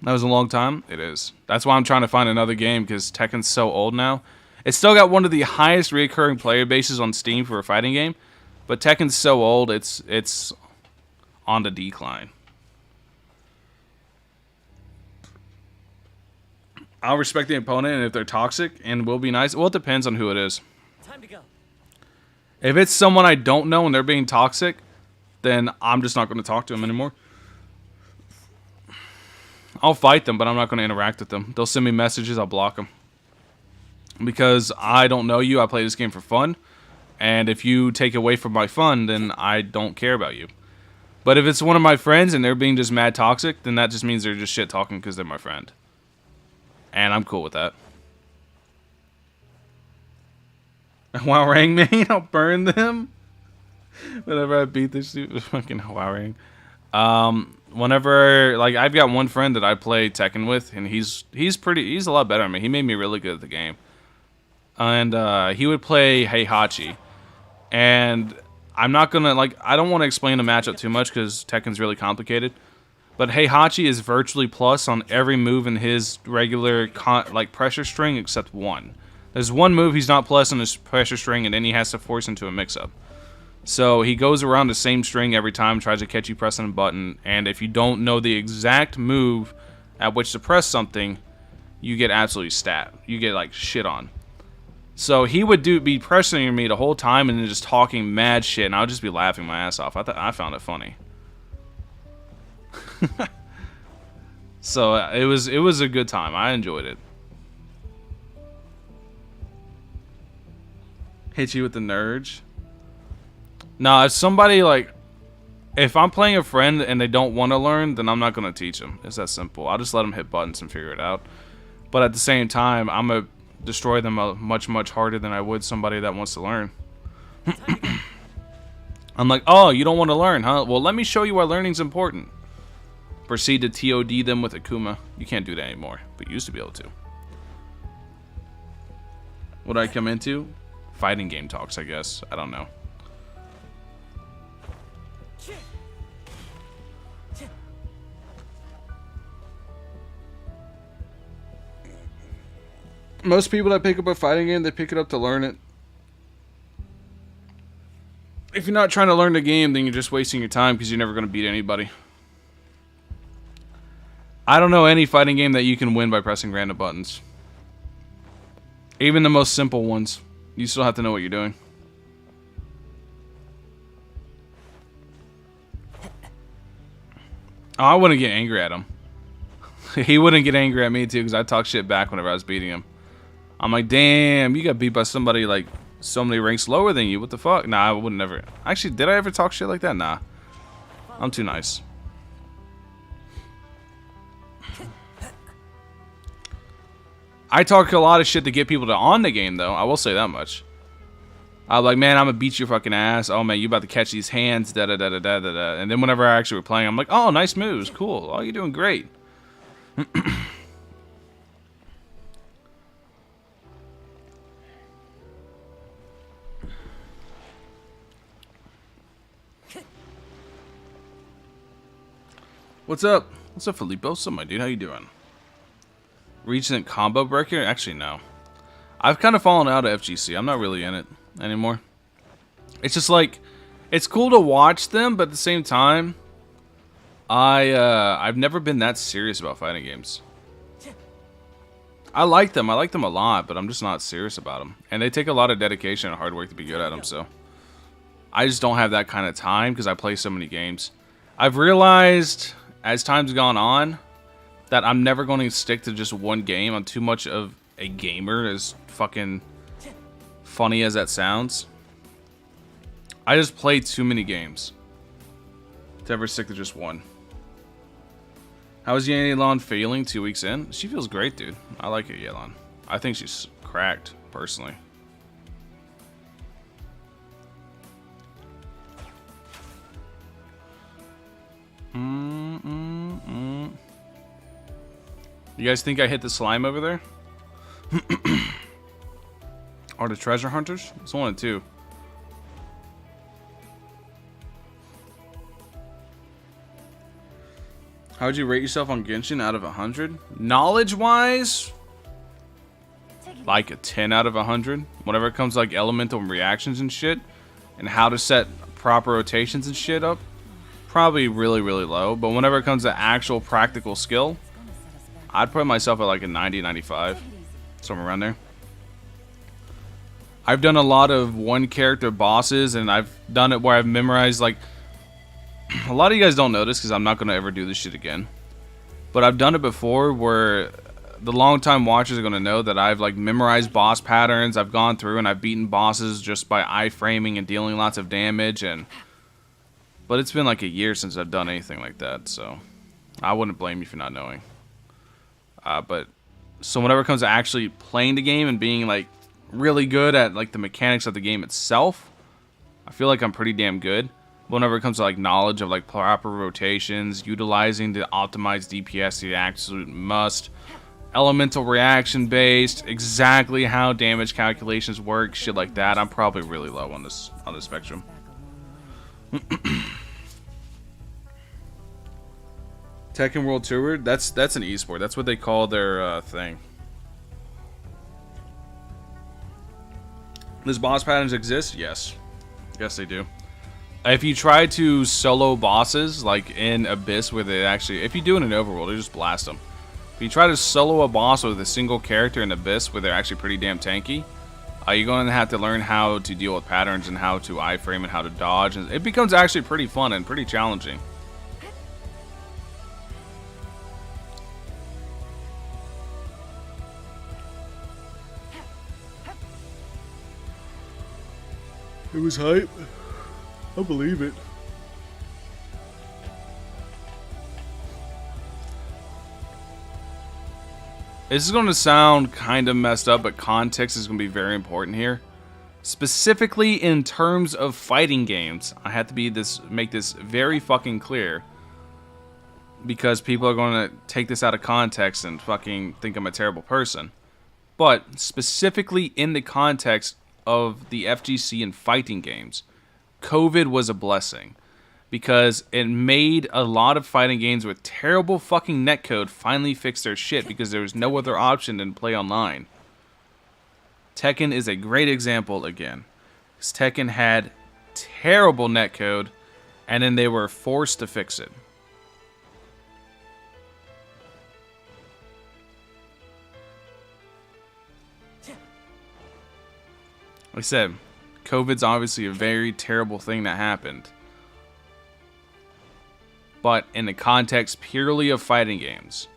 That was a long time. It is. That's why I'm trying to find another game, because Tekken's so old now. It's still got one of the highest recurring player bases on Steam for a fighting game, but Tekken's so old, it's on the decline. I'll respect the opponent, and if they're toxic and will be nice, well, it depends on who it is. Time to go. If it's someone I don't know and they're being toxic, then I'm just not going to talk to them anymore. I'll fight them, but I'm not going to interact with them. They'll send me messages, I'll block them. Because I don't know you, I play this game for fun. And if you take away from my fun, then I don't care about you. But if it's one of my friends and they're being just mad toxic, then that just means they're just shit talking because they're my friend. And I'm cool with that. Wow, Rang main, I'll burn them. Whenever I beat this dude, fucking wow, Rang. Whenever, like, I've got one friend that I play Tekken with, and he's a lot better than me. He made me really good at the game. And he would play Heihachi. And I'm not gonna, like, I don't want to explain the matchup too much because Tekken's really complicated. But Heihachi is virtually plus on every move in his regular, pressure string except one. There's one move he's not plus on his pressure string, and then he has to force into a mix-up. So he goes around the same string every time, tries to catch you pressing a button, and if you don't know the exact move at which to press something, you get absolutely stat. You get, like, shit on. So he would be pressuring me the whole time and then just talking mad shit, and I would just be laughing my ass off. I found it funny. So it was a good time. I enjoyed it. Hit you with the nurge. Now, if somebody, like, if I'm playing a friend and they don't want to learn, then I'm not going to teach them. It's that simple. I'll just let them hit buttons and figure it out. But at the same time, I'm going to destroy them much, much harder than I would somebody that wants to learn. I'm like, oh, you don't want to learn, huh? Well, let me show you why learning's important. Proceed to TOD them with Akuma. You can't do that anymore, but you used to be able to. What did I come into? Fighting game talks, I guess. I don't know. Most people that pick up a fighting game, they pick it up to learn it. If you're not trying to learn the game, then you're just wasting your time because you're never going to beat anybody. I don't know any fighting game that you can win by pressing random buttons. Even the most simple ones. You still have to know what you're doing. Oh, I wouldn't get angry at him. He wouldn't get angry at me too because I talk shit back whenever I was beating him. I'm like, damn, you got beat by somebody like so many ranks lower than you. What the fuck? Nah, I would never. Actually, did I ever talk shit like that? Nah. I'm too nice. I talk a lot of shit to get people to on the game, though. I will say that much. I'm like, man, I'm gonna beat your fucking ass. Oh, man, you about to catch these hands, da-da-da-da-da-da. And then whenever I actually were playing, I'm like, oh, nice moves. Cool. Oh, you're doing great. What's up? What's up, Filippo? What's up, my dude? How you doing? Recent combo breaker? Actually, no. I've kind of fallen out of FGC. I'm not really in it anymore. It's just like, it's cool to watch them, but at the same time, I've never been that serious about fighting games. I like them. I like them a lot, but I'm just not serious about them. And they take a lot of dedication and hard work to be good at them, so I just don't have that kind of time because I play so many games. I've realized as time's gone on that I'm never going to stick to just one game. I'm too much of a gamer, as fucking funny as that sounds. I just play too many games to ever stick to just one. How is Yelan feeling 2 weeks in? She feels great, dude. I like it, Yelan. I think she's cracked, personally. You guys think I hit the slime over there? Or the treasure hunters? It's one and two. How would you rate yourself on Genshin out of 100? Knowledge-wise, like a 10 out of 100. Whenever it comes to like elemental reactions and shit, and how to set proper rotations and shit up, probably really, really low. But whenever it comes to actual practical skill, I'd put myself at like a 90, 95. Somewhere around there. I've done a lot of one character bosses, and I've done it where I've memorized like... A lot of you guys don't know this because I'm not going to ever do this shit again. But I've done it before where the long-time watchers are going to know that I've like memorized boss patterns. I've gone through and I've beaten bosses just by iframing and dealing lots of damage. But it's been like a year since I've done anything like that, so I wouldn't blame you for not knowing. So whenever it comes to actually playing the game and being like really good at like the mechanics of the game itself, I feel like I'm pretty damn good. But whenever it comes to like knowledge of like proper rotations, utilizing the optimized DPS to the absolute must, elemental reaction based, exactly how damage calculations work, shit like that, I'm probably really low on this spectrum. Tekken World Tour, that's an esport. That's what they call their thing. Does boss patterns exist? Yes. Yes, they do. If you try to solo bosses, like in Abyss, where they actually... If you do it in Overworld, you just blast them. If you try to solo a boss with a single character in Abyss, where they're actually pretty damn tanky, you're going to have to learn how to deal with patterns and how to iframe and how to dodge. And it becomes actually pretty fun and pretty challenging. It was hype. I believe it. This is going to sound kind of messed up, but context is going to be very important here. Specifically in terms of fighting games, I have to make this very fucking clear, because people are going to take this out of context and fucking think I'm a terrible person. But specifically in the context of the FGC and fighting games, COVID was a blessing, because it made a lot of fighting games with terrible fucking netcode finally fix their shit, because there was no other option than play online. Tekken is a great example again, because Tekken had terrible netcode, and then they were forced to fix it. Like I said, COVID's obviously a very terrible thing that happened. But in the context purely of fighting games,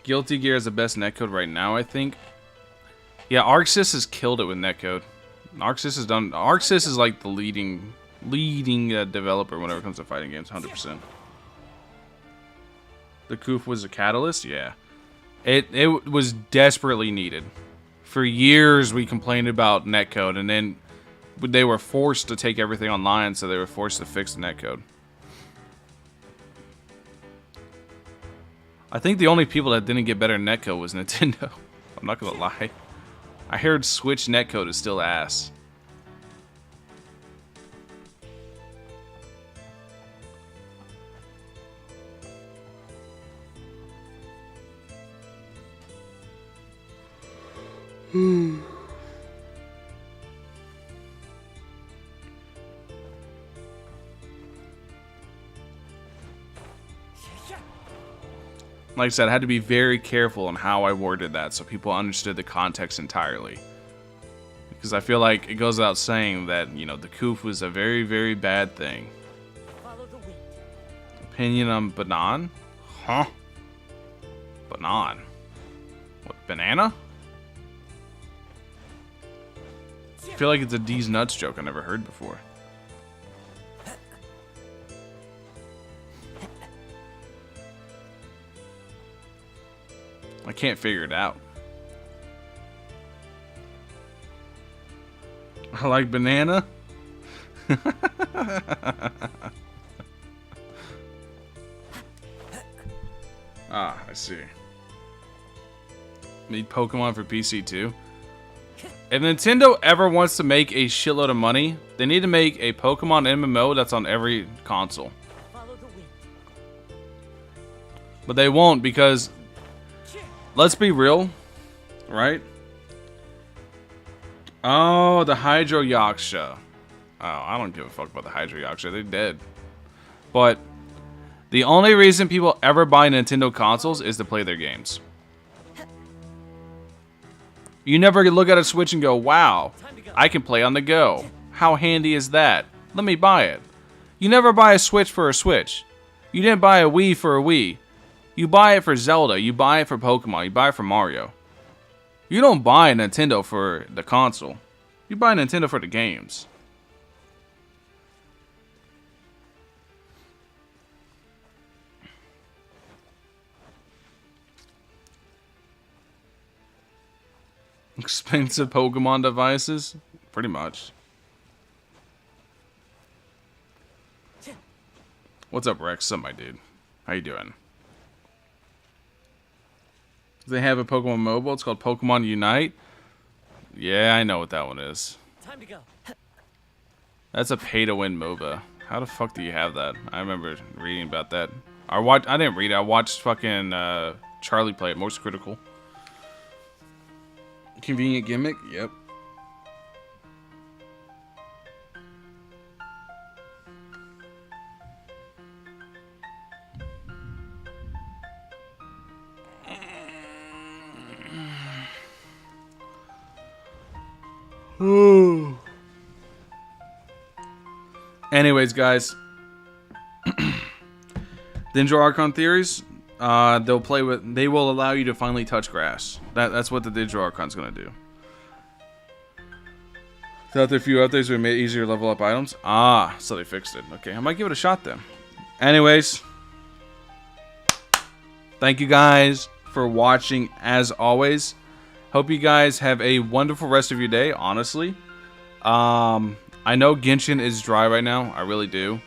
Guilty Gear is the best netcode right now, I think. Yeah, ArcSys has killed it with netcode. ArcSys has done. ArcSys is like the leading developer whenever it comes to fighting games, 100%. The Koof was a catalyst, yeah. It was desperately needed. For years we complained about netcode, and then they were forced to take everything online, so they were forced to fix the netcode. I think the only people that didn't get better netcode was Nintendo. I'm not gonna lie. I heard Switch netcode is still ass. Like I said, I had to be very careful on how I worded that so people understood the context entirely. Because I feel like it goes without saying that, you know, the Koof was a very, very bad thing. Follow the wind. Opinion on banan? Huh? Banan? What, banana? I feel like it's a D's nuts joke I never heard before. I can't figure it out. I like banana. Ah, I see. Need Pokemon for PC too. If Nintendo ever wants to make a shitload of money, they need to make a Pokemon MMO that's on every console. Follow the wind. But they won't because, let's be real, right? Oh, the Hydro Yaksha. Oh, I don't give a fuck about the Hydro Yaksha. They're dead. But the only reason people ever buy Nintendo consoles is to play their games. You never look at a Switch and go, wow, I can play on the go. How handy is that? Let me buy it. You never buy a Switch for a Switch. You didn't buy a Wii for a Wii. You buy it for Zelda. You buy it for Pokemon. You buy it for Mario. You don't buy a Nintendo for the console. You buy a Nintendo for the games. Expensive Pokemon devices? Pretty much. What's up, Rex? What's up, my dude? How you doing? They have a Pokemon mobile. It's called Pokemon Unite. Yeah, I know what that one is. Time to go. That's a pay-to-win MOBA. How the fuck do you have that? I remember reading about that. I didn't read it. I watched fucking Charlie play it. Most Critical. Convenient gimmick? Yep. Anyways, guys, Dendro Archon theories. They will allow you to finally touch grass. That's what the Dendro Archon's gonna do. Thought there a few updates would make it easier to level up items. Ah, so they fixed it. Okay, I might give it a shot then. Anyways, thank you guys for watching as always. Hope you guys have a wonderful rest of your day, honestly. I know Genshin is dry right now. I really do.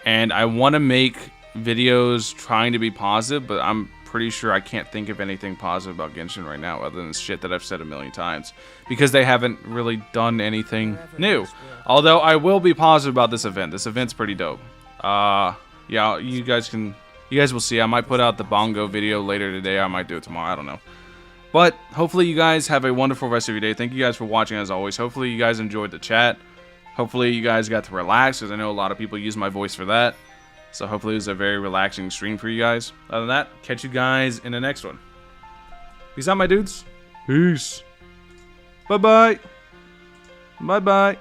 And I want to make videos trying to be positive, but I'm pretty sure I can't think of anything positive about Genshin right now other than shit that I've said a million times. Because they haven't really done anything new. Although I will be positive about this event. This event's pretty dope. Yeah, you guys will see. I might put out the Bongo video later today. I might do it tomorrow. I don't know. But hopefully you guys have a wonderful rest of your day. Thank you guys for watching as always. Hopefully you guys enjoyed the chat. Hopefully you guys got to relax, because I know a lot of people use my voice for that. So hopefully it was a very relaxing stream for you guys. Other than that, catch you guys in the next one. Peace out, my dudes. Peace. Bye-bye. Bye-bye.